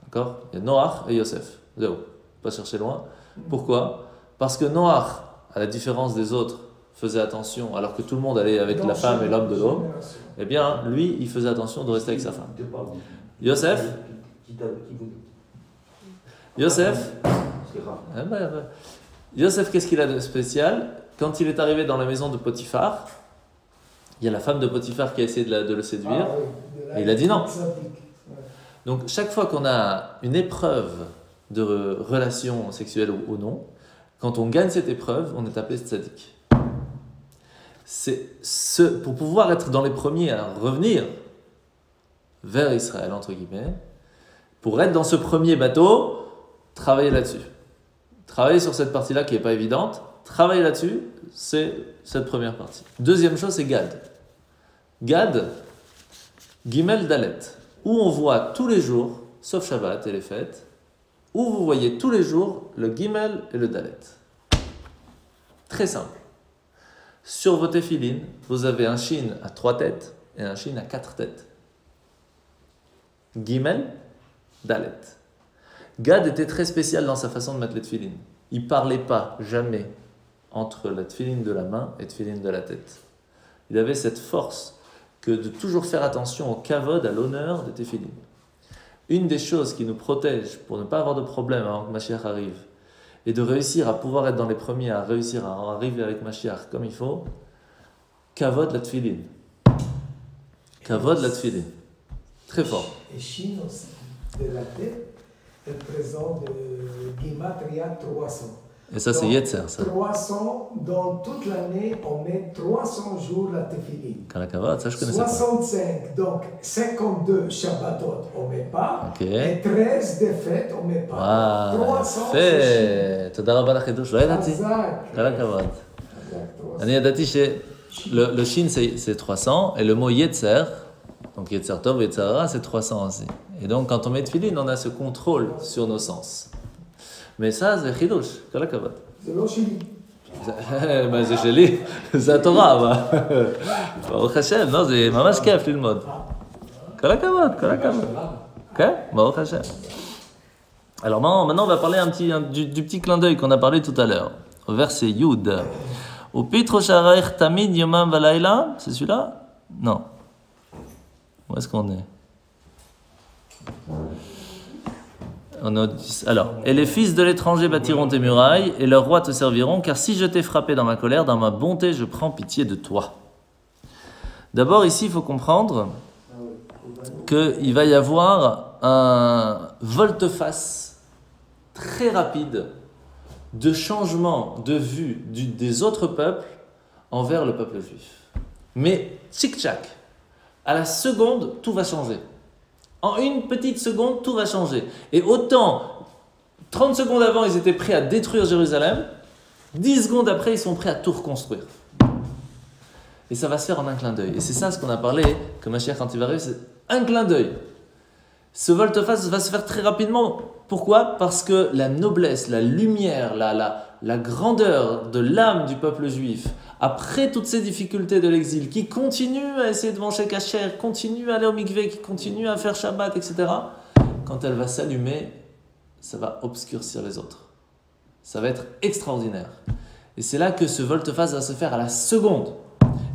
D'accord? Il y a Noach et Yosef. Zéro. Pas chercher loin. Pourquoi? Parce que Noach, à la différence des autres faisait attention, alors que tout le monde allait avec la femme et l'homme de l'homme, eh bien, lui, il faisait attention de rester avec sa femme. Yosef, Yosef, qu'est-ce qu'il a de spécial? Quand il est arrivé dans la maison de Potiphar, il y a la femme de Potiphar qui a essayé de le séduire, et il a dit non. Donc, chaque fois qu'on a une épreuve de relation sexuelle ou non, quand on gagne cette épreuve, on est appelé tzaddik. Pour pouvoir être dans les premiers à revenir vers Israël, entre guillemets, pour être dans ce premier bateau, travailler là-dessus. Travailler sur cette partie-là qui n'est pas évidente, travailler là-dessus, c'est cette première partie. Deuxième chose, c'est Gad. Gad, Gimel Dalet, où on voit tous les jours, sauf Shabbat et les fêtes, où vous voyez tous les jours le Gimel et le Dalet. Très simple. Sur vos téphilines, vous avez un shin à 3 têtes et un shin à 4 têtes. Gimel, Dalet. Gad était très spécial dans sa façon de mettre les téphilines. Il ne parlait pas jamais entre la téfiline de la main et la téfiline de la tête. Il avait cette force que de toujours faire attention au kavod, à l'honneur des téphilines. Une des choses qui nous protège pour ne pas avoir de problème avant que Mashiach arrive, et de réussir à pouvoir être dans les premiers, à réussir à arriver avec Mashiach comme il faut, kavod la téfiline. Kavod la téfiline. Très fort. Et Chine aussi, de la tête, elle présente de Gematria 300. Et ça, c'est Yetzer, ça. 300, dans toute l'année, on met 300 jours la tefilin. Kalakavod, ça je connaissais pas. 65, donc 52 Shabbatot, on ne met pas. Ok. Et 13 des fêtes, on ne met pas. וואו, 300, יפה, תודה רבה לחידוש, לא ידעתי, חזק. כל הכבוד. אני ידעתי le shin c'est 300 et le mot yetzer, donc yetzer tov, yetzer hara, c'est 300 aussi. Et donc quand on met tefillin, on a ce contrôle sur nos sens. Mais ça, c'est חידוש, כל הכבוד. זה לא שלי. מה זה שלי? זה התורה, מה? ברוך השם, לא, זה ממש כיף ללמוד. כל הכבוד, כל הכבוד. כן, ברוך השם. Alors maintenant, on va parler du petit clin d'œil qu'on a parlé tout à l'heure, au verset Yud. Au pitro sharaich tamid yomam valayla, c'est celui-là? Non. Où est-ce qu'on est? Alors, et les fils de l'étranger bâtiront tes murailles, et leurs rois te serviront, car si je t'ai frappé dans ma colère, dans ma bonté, je prends pitié de toi. D'abord, ici, il faut comprendre qu'il va y avoir un volte-face très rapide de changement de vue des autres peuples envers le peuple juif. Mais, tchic-tchac, à la seconde, tout va changer. En une petite seconde, tout va changer. Et autant, 30 secondes avant, ils étaient prêts à détruire Jérusalem, 10 secondes après, ils sont prêts à tout reconstruire. Et ça va se faire en un clin d'œil. Et c'est ça ce qu'on a parlé, que Mashiach, quand il va arriver, c'est un clin d'œil. Ce volte-face va se faire très rapidement. Pourquoi? Parce que la noblesse, la lumière, la grandeur de l'âme du peuple juif, après toutes ces difficultés de l'exil, qui continue à essayer de manger kasher, continue à aller au mikvé, qui continue à faire Shabbat, etc., quand elle va s'allumer, ça va obscurcir les autres. Ça va être extraordinaire. Et c'est là que ce volte-face va se faire à la seconde.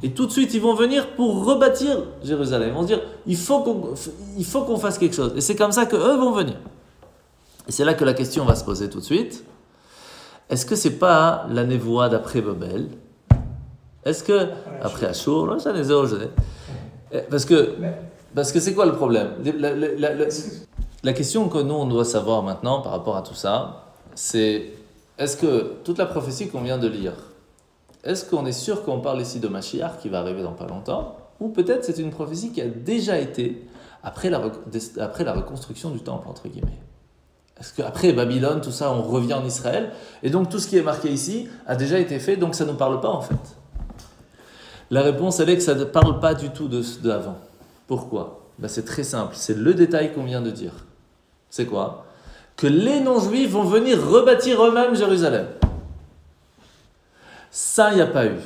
Et tout de suite, ils vont venir pour rebâtir Jérusalem. Ils vont dire, il faut qu'on fasse quelque chose. Et c'est comme ça qu'eux vont venir. Et c'est là que la question va se poser tout de suite. Est-ce que c'est pas la névoie d'après Babel? Est-ce que, après Ashur, là, ça les a parce que c'est quoi le problème? La question que nous, on doit savoir maintenant par rapport à tout ça, c'est, est-ce que toute la prophétie qu'on vient de lire, est-ce qu'on est sûr qu'on parle ici de Mashiach qui va arriver dans pas longtemps? Ou peut-être c'est une prophétie qui a déjà été après la reconstruction du temple, entre guillemets? Est-ce qu'après Babylone, tout ça, on revient en Israël? Et donc tout ce qui est marqué ici a déjà été fait, donc ça ne nous parle pas en fait. La réponse, elle est que ça ne parle pas du tout d'avant. Pourquoi? C'est très simple, c'est le détail qu'on vient de dire. C'est quoi? Que les non-juifs vont venir rebâtir eux-mêmes Jérusalem. Ça, il n'y a pas eu.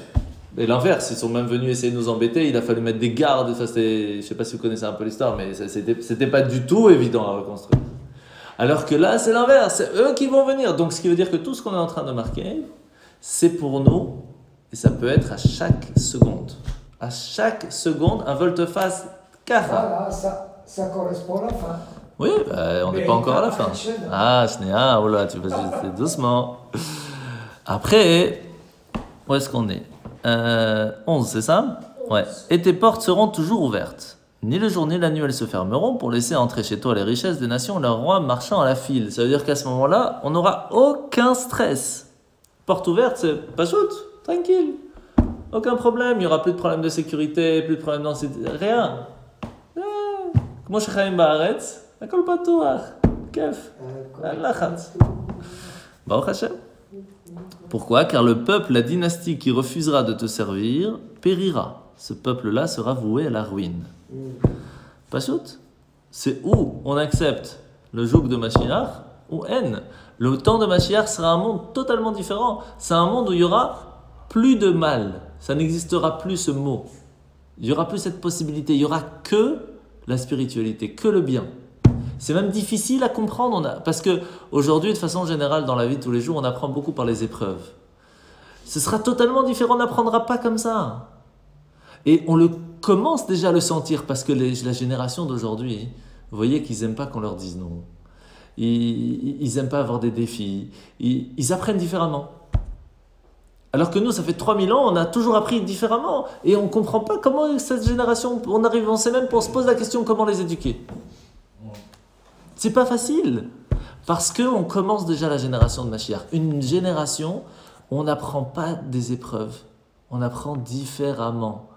Et l'inverse, ils sont même venus essayer de nous embêter, il a fallu mettre des gardes, je ne sais pas si vous connaissez un peu l'histoire, mais c'était pas du tout évident à reconstruire. Alors que là, c'est l'inverse, c'est eux qui vont venir. Donc ce qui veut dire que tout ce qu'on est en train de marquer, c'est pour nous, Et ça peut être à chaque seconde. À chaque seconde, un volte-face kacha. Voilà, ça correspond à la fin. Oui, on n'est pas encore à la fin. Ah, Shnéa, oh là, tu vas juste doucement. Après, où est-ce qu'on est 11, c'est ça? Ouais. Et tes portes seront toujours ouvertes. Ni le jour ni la nuit elles se fermeront pour laisser entrer chez toi les richesses des nations, leurs rois marchant à la file. Ça veut dire qu'à ce moment-là, on n'aura aucun stress. Porte ouverte, c'est pas shoot, tranquille. Aucun problème, il n'y aura plus de problème de sécurité, plus de problème d'anxiété, rien. Comment je chaim baaretz, akol patuach, kef, lachat. Baruch Hashem. Pourquoi? Car le peuple, la dynastie qui refusera de te servir, périra. Ce peuple-là sera voué à la ruine. Pas shoot. C'est où on accepte le joug de Mashiach ou haine. Le temps de Mashiach sera un monde totalement différent. C'est un monde où il y aura plus de mal. Ça n'existera plus ce mot. Il n'y aura plus cette possibilité. Il n'y aura que la spiritualité, que le bien. C'est même difficile à comprendre. Parce qu'aujourd'hui, de façon générale, dans la vie de tous les jours, on apprend beaucoup par les épreuves. Ce sera totalement différent. On n'apprendra pas comme ça. Et on le commence déjà à le sentir parce que la génération d'aujourd'hui, vous voyez qu'ils n'aiment pas qu'on leur dise non. Ils n'aiment pas avoir des défis. Ils apprennent différemment. Alors que nous, ça fait 3000 ans, on a toujours appris différemment. Et on ne comprend pas comment cette génération, on sait même, on se pose la question comment les éduquer. C'est pas facile. Parce qu'on commence déjà la génération de Mashiach. Une génération où on n'apprend pas des épreuves. On apprend différemment.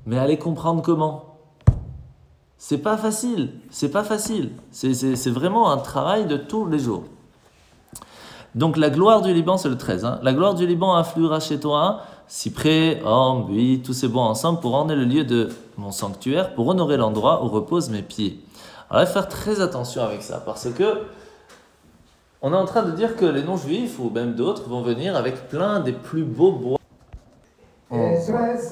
Mais allez comprendre comment. C'est pas facile. C'est pas facile. C'est vraiment un travail de tous les jours. Donc la gloire du Liban, c'est le 13. La gloire du Liban affluera chez toi, cyprès, orme, buis, tous ces bois ensemble pour orner le lieu de mon sanctuaire, pour honorer l'endroit où reposent mes pieds. Alors il faut faire très attention avec ça, parce que on est en train de dire que les non-juifs, ou même d'autres, vont venir avec plein des plus beaux bois.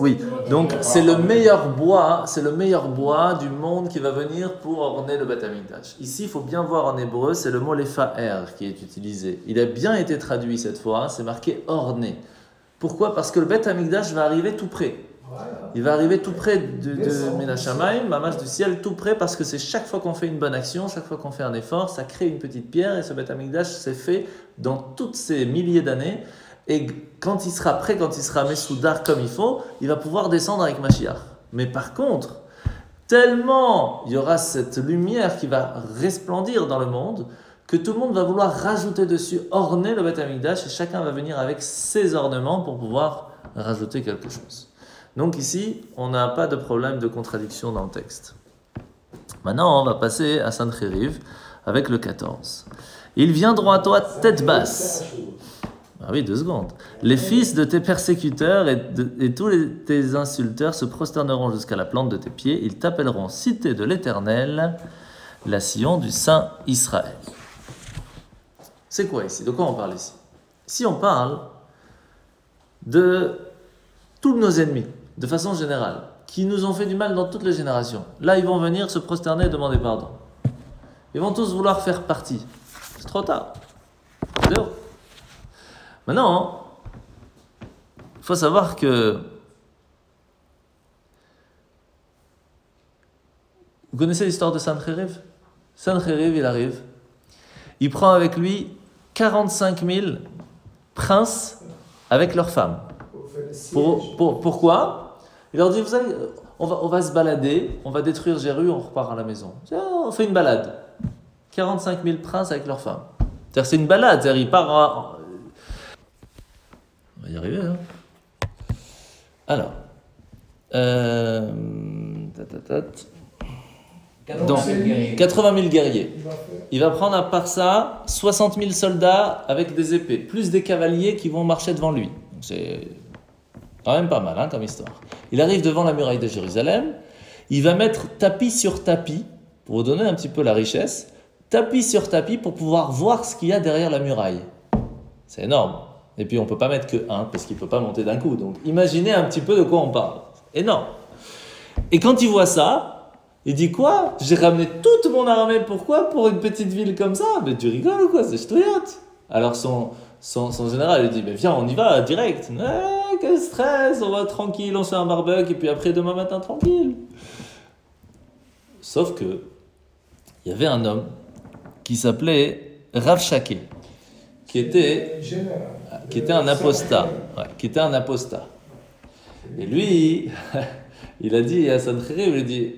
Oui, donc c'est le meilleur bois du monde qui va venir pour orner le Beth Amikdash. Ici, il faut bien voir en hébreu, c'est le mot lefaer qui est utilisé. Il a bien été traduit cette fois, c'est marqué orné. Pourquoi? Parce que le Beth Amikdash va arriver tout près. Il va arriver tout près de Menachamaim, Mamash du ciel, tout près, parce que c'est chaque fois qu'on fait une bonne action, chaque fois qu'on fait un effort, ça crée une petite pierre, et ce Beth Amikdash s'est fait dans toutes ces milliers d'années. Et quand il sera prêt, quand il sera Messoudar comme il faut, il va pouvoir descendre avec Mashiach. Mais par contre, tellement il y aura cette lumière qui va resplendir dans le monde, que tout le monde va vouloir rajouter dessus, orner le Beth Amikdash, et chacun va venir avec ses ornements pour pouvoir rajouter quelque chose. Donc ici, on n'a pas de problème de contradiction dans le texte. Maintenant, on va passer à Sancheriv avec le 14. Ils viendront à toi tête basse. Ah oui, 2 secondes. Les fils de tes persécuteurs et tous tes insulteurs se prosterneront jusqu'à la plante de tes pieds. Ils t'appelleront cité de l'Éternel, la Sion du Saint Israël. C'est quoi ici? De quoi on parle ici? Ici, on parle de tous nos ennemis, de façon générale, qui nous ont fait du mal dans toutes les générations. Là, ils vont venir se prosterner et demander pardon. Ils vont tous vouloir faire partie. C'est trop tard. Dehors. Maintenant, il faut savoir que vous connaissez l'histoire de Sancheriv? Sancheriv, il arrive, il prend avec lui 45 000 princes avec leurs femmes. Pourquoi? Il leur dit, vous allez, on va se balader, on va détruire Jéru, on repart à la maison. On fait une balade. 45 000 princes avec leurs femmes. C'est-à-dire, c'est une balade, c'est-à-dire, il part à... On va y arriver, hein. Alors, donc, 80 000 guerriers. Il va prendre à part ça 60 000 soldats avec des épées, plus des cavaliers qui vont marcher devant lui. Donc c'est quand même pas mal, hein, comme histoire. Il arrive devant la muraille de Jérusalem, il va mettre tapis sur tapis, pour vous donner un petit peu la richesse, tapis sur tapis pour pouvoir voir ce qu'il y a derrière la muraille. C'est énorme. Et puis on ne peut pas mettre que un, parce qu'il ne peut pas monter d'un coup. Donc imaginez un petit peu de quoi on parle. Énorme. Et quand il voit ça, il dit quoi? J'ai ramené toute mon armée, pourquoi? Pour une petite ville comme ça? Mais tu rigoles ou quoi? C'est ch'touillotte. Alors son général lui dit, mais viens, on y va direct. quel stress, on va tranquille, on se fait un barbecue, et puis après demain matin, tranquille. Sauf que, il y avait un homme qui s'appelait Rav Shaké, qui était un apostat. Ouais, qui était un apostat. Et lui, il a dit à Sancheriv, il a dit,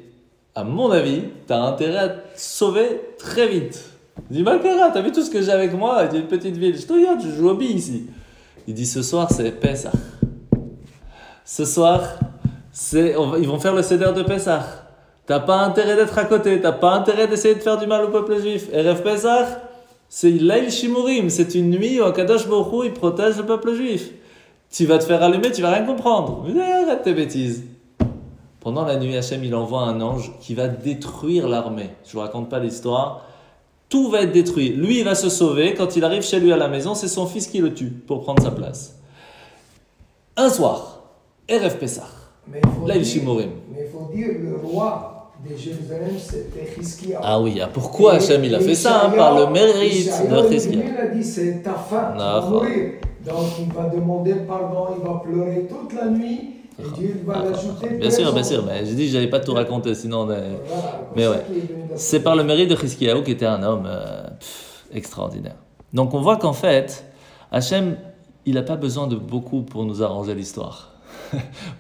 à mon avis, tu as intérêt à te sauver très vite. Il dit, Malkara, t'as vu tout ce que j'ai avec moi? Il dit, une petite ville, je te regarde, je joue au billes ici. Il dit, ce soir, c'est Pessah. Ce soir, ils vont faire le Seder de Pessah. T'as pas intérêt d'être à côté, t'as pas intérêt d'essayer de faire du mal au peuple juif. Erev Pessah, c'est Laïl Shimurim, c'est une nuit où Akadosh Baruch Hu, il protège le peuple juif. Tu vas te faire allumer, tu vas rien comprendre. Mais arrête tes bêtises. Pendant la nuit, Hachem, il envoie un ange qui va détruire l'armée. Je vous raconte pas l'histoire. Tout va être détruit. Lui, il va se sauver. Quand il arrive chez lui à la maison, c'est son fils qui le tue pour prendre sa place. Un soir, Erev Pessah, Laïl Shimurim. Mais il faut dire, le roi de Jérusalem, c'était Chizkiyahu. Ah oui, pourquoi Hachem il a fait ça par le mérite de Chizkiyahu. Il a dit, c'est ta fin, tu vas mourir. Donc il va demander pardon, il va pleurer toute la nuit. Et Dieu va l'ajouter. Bien sûr, mais j'ai dit que je n'allais pas tout raconter, sinon. Voilà, mais ouais, c'est par le mérite de Chizkiyahu qui était un homme extraordinaire. Donc on voit qu'en fait, Hachem, il n'a pas besoin de beaucoup pour nous arranger l'histoire.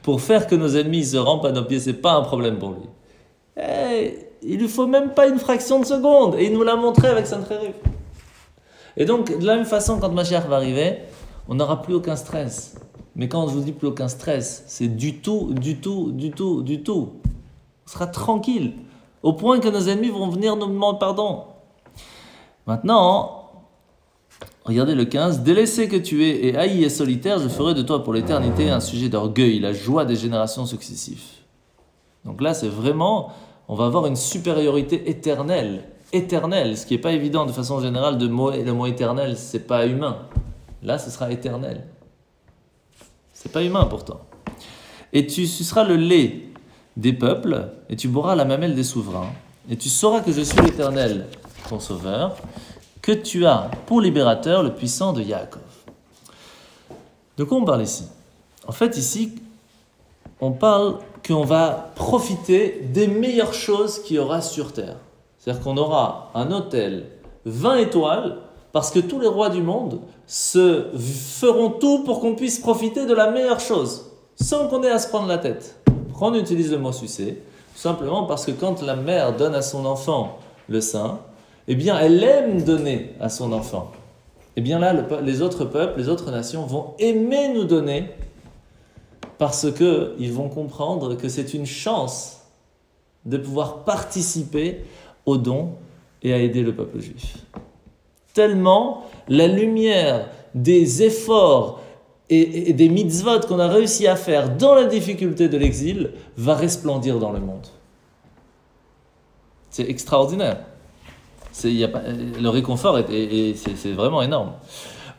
Pour faire que nos ennemis se rampent à nos pieds, ce n'est pas un problème pour lui. Il lui faut même pas une fraction de seconde. Et il nous l'a montré avec Sancheriv. Et donc, de la même façon, quand Mashiach va arriver, on n'aura plus aucun stress. Mais quand je vous dis plus aucun stress, c'est du tout. On sera tranquille, au point que nos ennemis vont venir nous demander pardon. Maintenant, regardez le 15. Délaissé que tu es et haï et solitaire, je ferai de toi pour l'éternité un sujet d'orgueil, la joie des générations successives. Donc là, c'est vraiment, on va avoir une supériorité éternelle, ce qui n'est pas évident de façon générale. Le mot éternel, c'est pas humain. Là, ce sera éternel. C'est pas humain pourtant. Et tu suceras le lait des peuples, et tu boiras la mamelle des souverains, et tu sauras que je suis l'Éternel, ton sauveur, que tu as pour libérateur le puissant de Yaakov. De quoi on parle ici? En fait, ici, on parle qu'on va profiter des meilleures choses qu'il y aura sur terre. C'est-à-dire qu'on aura un hôtel 20 étoiles, parce que tous les rois du monde se feront tout pour qu'on puisse profiter de la meilleure chose, sans qu'on ait à se prendre la tête. Pourquoi on utilise le mot sucer? Tout simplement parce que quand la mère donne à son enfant le sein, eh bien elle aime donner à son enfant. Eh bien là, les autres peuples, les autres nations vont aimer nous donner, parce qu'ils vont comprendre que c'est une chance de pouvoir participer au don et à aider le peuple juif. Tellement la lumière des efforts et des mitzvot qu'on a réussi à faire dans la difficulté de l'exil va resplendir dans le monde. C'est extraordinaire. Le réconfort, c'est vraiment énorme.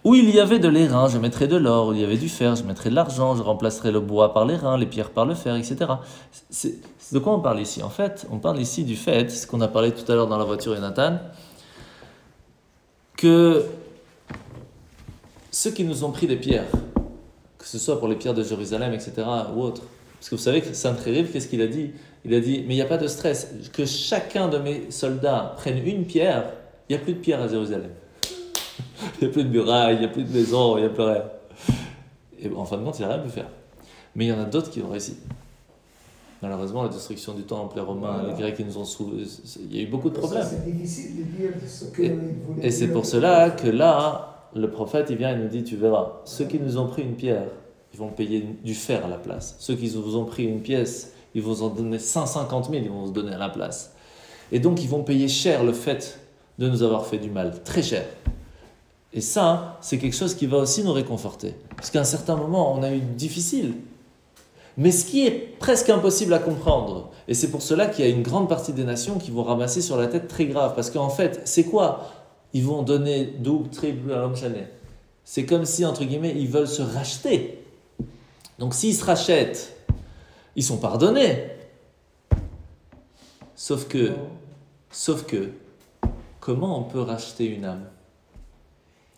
Où il y avait de l'airain, je mettrai de l'or. Où il y avait du fer, je mettrai de l'argent. Je remplacerai le bois par l'airain, les pierres par le fer, etc. C'est de quoi on parle ici? En fait, on parle ici du fait, ce qu'on a parlé tout à l'heure dans la voiture, Jonathan, que ceux qui nous ont pris des pierres, que ce soit pour les pierres de Jérusalem, etc., ou autres, parce que vous savez que Sancheriv, qu'est-ce qu'il a dit? Il a dit, mais il n'y a pas de stress, que chacun de mes soldats prenne une pierre, il n'y a plus de pierre à Jérusalem. Il n'y a plus de murailles, il n'y a plus de maisons, il n'y a plus rien. Et en fin de compte, il n'a rien pu faire. Mais il y en a d'autres qui ont réussi. Malheureusement, la destruction du temple, les Romains, les Grecs qui nous ont sauvés, il y a eu beaucoup de problèmes. C'est difficile de dire ce que et c'est pour cela que là, le prophète, il vient et nous dit, tu verras, ceux qui nous ont pris une pierre, ils vont payer du fer à la place. Ceux qui vous ont pris une pièce, ils vous en donner 150 000, ils vont vous donner à la place. Et donc, ils vont payer cher le fait de nous avoir fait du mal, très cher. Et ça, c'est quelque chose qui va aussi nous réconforter. Parce qu'à un certain moment, on a eu difficile. Mais ce qui est presque impossible à comprendre, et c'est pour cela qu'il y a une grande partie des nations qui vont ramasser sur la tête très grave, parce qu'en fait, c'est quoi? Ils vont donner double, triple à l'homme chané. C'est comme si, entre guillemets, ils veulent se racheter. Donc s'ils se rachètent, ils sont pardonnés. Sauf que, comment on peut racheter une âme?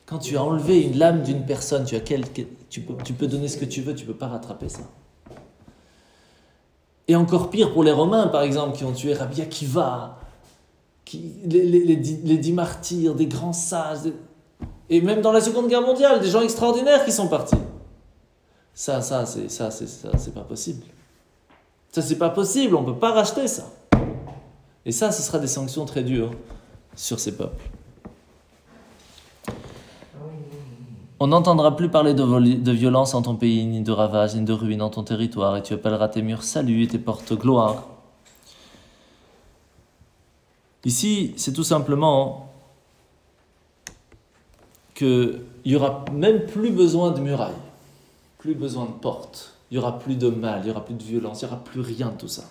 Quand tu as enlevé l'âme d'une personne, tu as Tu peux donner ce que tu veux, tu ne peux pas rattraper ça. Et encore pire pour les Romains, par exemple, qui ont tué Rabbi Akiva, les 10 martyrs, des grands sages, et même dans la Seconde Guerre mondiale, des gens extraordinaires qui sont partis. Ça, c'est pas possible. Ça, c'est pas possible, on ne peut pas racheter ça. Et ça, ce sera des sanctions très dures sur ces peuples. On n'entendra plus parler de violence en ton pays, ni de ravage, ni de ruine en ton territoire, et tu appelleras tes murs salut et tes portes gloire. Ici, c'est tout simplement qu'il n'y aura même plus besoin de murailles, plus besoin de portes, il n'y aura plus de mal, il n'y aura plus de violence, il n'y aura plus rien de tout ça.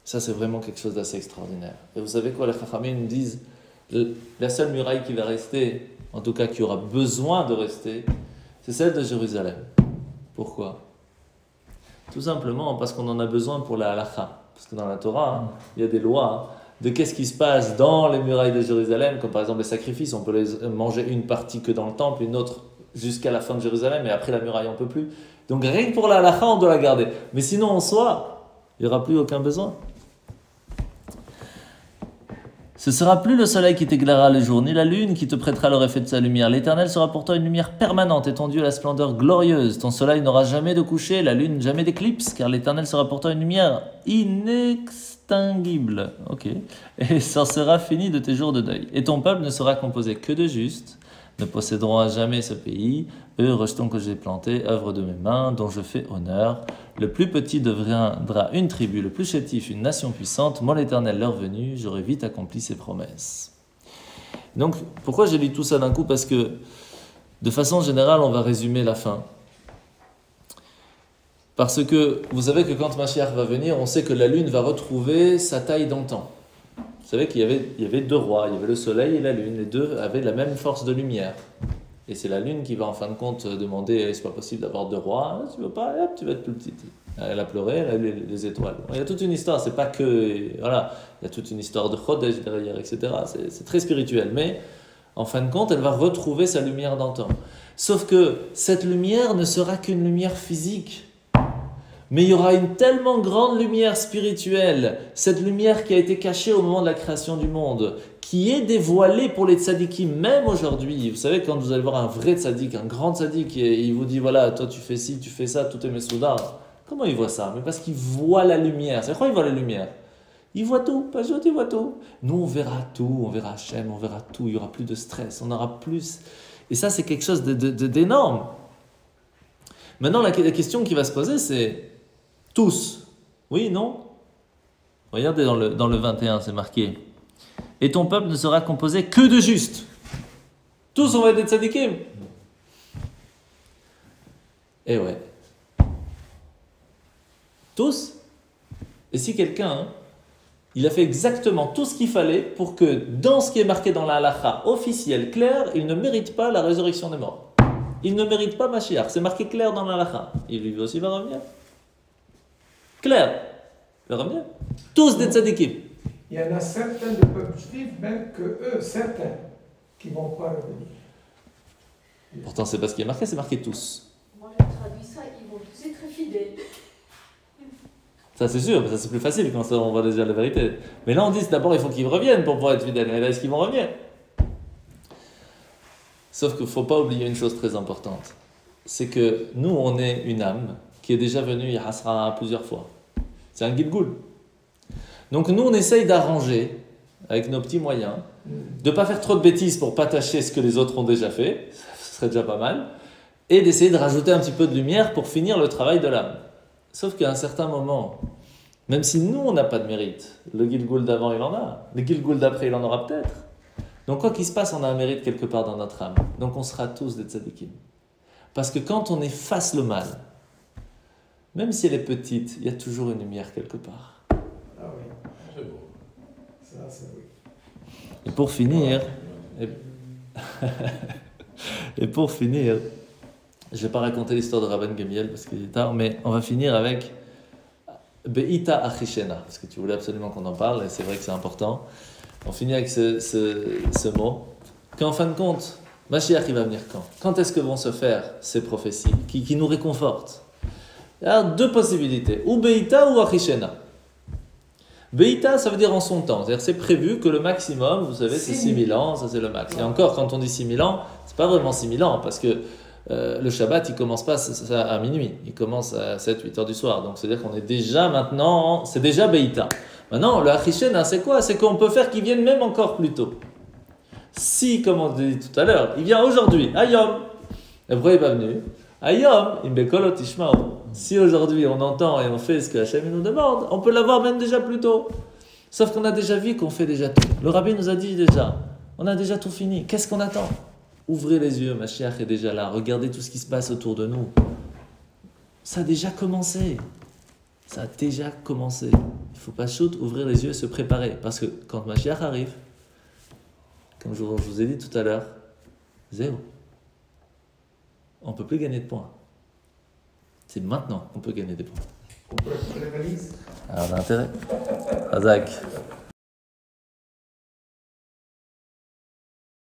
Ça, c'est vraiment quelque chose d'assez extraordinaire. Et vous savez quoi, les Chachamim nous disent, la seule muraille qui va rester, en tout cas qui aura besoin de rester, c'est celle de Jérusalem. Pourquoi ? Tout simplement parce qu'on en a besoin pour la halakha. Parce que dans la Torah, il y a des lois de qu'est-ce qui se passe dans les murailles de Jérusalem, comme par exemple les sacrifices, on peut les manger une partie que dans le temple, une autre jusqu'à la fin de Jérusalem, et après la muraille on ne peut plus. Donc rien que pour la halakha, on doit la garder. Mais sinon en soi, il n'y aura plus aucun besoin. Ce ne sera plus le soleil qui t'éclairera le jour, ni la lune qui te prêtera le reflet de sa lumière. L'Éternel sera pour toi une lumière permanente et ton Dieu la splendeur glorieuse. Ton soleil n'aura jamais de coucher, la lune jamais d'éclipse, car l'Éternel sera pour toi une lumière inextinguible. Ok. Et ça sera fini de tes jours de deuil. Et ton peuple ne sera composé que de justes, ne posséderont à jamais ce pays. Eux, rejetons que j'ai planté, œuvre de mes mains, dont je fais honneur. Le plus petit deviendra une tribu, le plus chétif une nation puissante. Moi, l'Éternel, l'heure venue, j'aurai vite accompli ses promesses. Donc, pourquoi j'ai lu tout ça d'un coup ? Parce que, de façon générale, on va résumer la fin. Parce que, vous savez que quand Mashiach va venir, on sait que la lune va retrouver sa taille d'antan. Vous savez qu'il y avait 2 rois, il y avait le soleil et la lune, les deux avaient la même force de lumière. Et c'est la lune qui va en fin de compte demander, c'est pas possible d'avoir 2 rois, tu veux pas, hop, tu vas être plus petite. Elle a pleuré, elle a eu les étoiles. Il y a toute une histoire, c'est pas que, voilà, il y a toute une histoire de Chodesh derrière, etc. C'est très spirituel, mais en fin de compte, elle va retrouver sa lumière d'antan. Sauf que cette lumière ne sera qu'une lumière physique. Mais il y aura une tellement grande lumière spirituelle, cette lumière qui a été cachée au moment de la création du monde, qui est dévoilée pour les tzadikim, même aujourd'hui. Vous savez, quand vous allez voir un vrai tzadik, un grand tzadik, et il vous dit, voilà, toi tu fais ci, tu fais ça, tout est mesouda. Comment il voit ça ? Mais parce qu'il voit la lumière. C'est quoi il voit la lumière ? Il voit tout, pas juste il voit tout. Nous on verra tout, on verra Hachem, on verra tout, il n'y aura plus de stress, on aura plus... Et ça c'est quelque chose d'énorme. Maintenant la question qui va se poser c'est... Tous. Oui, non ? Regardez dans le 21, c'est marqué. Et ton peuple ne sera composé que de justes. Tous, on va être des tzadikim. Eh ouais. Tous. Et si quelqu'un, il a fait exactement tout ce qu'il fallait pour que dans ce qui est marqué dans la halakha officielle, claire, il ne mérite pas la résurrection des morts. Il ne mérite pas Mashiach. C'est marqué clair dans la halakha. Il lui aussi va revenir. Clair, il va revenir. Tous des tzadikim. Il y en a certains de peuple juif, même que eux, certains, qui ne vont pas revenir. Pourtant, c'est pas ce qui est marqué, c'est marqué tous. Moi, je traduis ça, ils vont tous être fidèles. Ça, c'est sûr, mais ça, c'est plus facile quand on voit déjà la vérité. Mais là, on dit d'abord, il faut qu'ils reviennent pour pouvoir être fidèles. Mais là, est-ce qu'ils vont revenir ? Sauf qu'il ne faut pas oublier une chose très importante. C'est que nous, on est une âme qui est déjà venue Yahasra plusieurs fois. C'est un Gilgul. Donc nous, on essaye d'arranger, avec nos petits moyens, de ne pas faire trop de bêtises pour ne pas tâcher ce que les autres ont déjà fait, ce serait déjà pas mal, et d'essayer de rajouter un petit peu de lumière pour finir le travail de l'âme. Sauf qu'à un certain moment, même si nous, on n'a pas de mérite, le Gilgul d'avant, il en a, le Gilgul d'après, il en aura peut-être. Donc quoi qu'il se passe, on a un mérite quelque part dans notre âme. Donc on sera tous des tzadikim. Parce que quand on efface le mal, même si elle est petite, il y a toujours une lumière quelque part. Ah oui. C'est beau. Ça, oui. Et pour finir, je ne vais pas raconter l'histoire de Rabban Gamiel parce qu'il est tard, mais on va finir avec Be'ita Achishena, parce que tu voulais absolument qu'on en parle, et c'est vrai que c'est important. On finit avec ce mot, qu'en fin de compte, Mashiach, il va venir quand? Quand est-ce que vont se faire ces prophéties qui nous réconfortent? Il y a deux possibilités, ou Beïta ou Achishena. Beïta, ça veut dire en son temps, c'est-à-dire c'est prévu que le maximum, vous savez, c'est 6000 ans, ça c'est le max. Et encore, quand on dit 6000 ans, c'est pas vraiment 6000 ans, parce que le Shabbat, il commence pas à minuit, il commence à 7-8 heures du soir, donc c'est-à-dire qu'on est déjà maintenant, c'est déjà Beïta. Maintenant, le Achishena, c'est quoi? C'est qu'on peut faire qu'il vienne même encore plus tôt. Si, comme on dit tout à l'heure, il vient aujourd'hui, Ayom, et pourquoi il n'est pas venu? Ayom, Imbekolo Tishmao. Si aujourd'hui on entend et on fait ce que Hachem nous demande, on peut l'avoir même déjà plus tôt. Sauf qu'on a déjà vu qu'on fait déjà tout. Le Rabbi nous a dit déjà, on a déjà tout fini. Qu'est-ce qu'on attend? Ouvrez les yeux, Mashiach est déjà là. Regardez tout ce qui se passe autour de nous. Ça a déjà commencé. Ça a déjà commencé. Il ne faut pas ouvrir les yeux et se préparer. Parce que quand Mashiach arrive, comme je vous ai dit tout à l'heure, zéro. On ne peut plus gagner de points. C'est maintenant qu'on peut gagner des points. On peut faire les valises. Alors on a intérêt. Razak.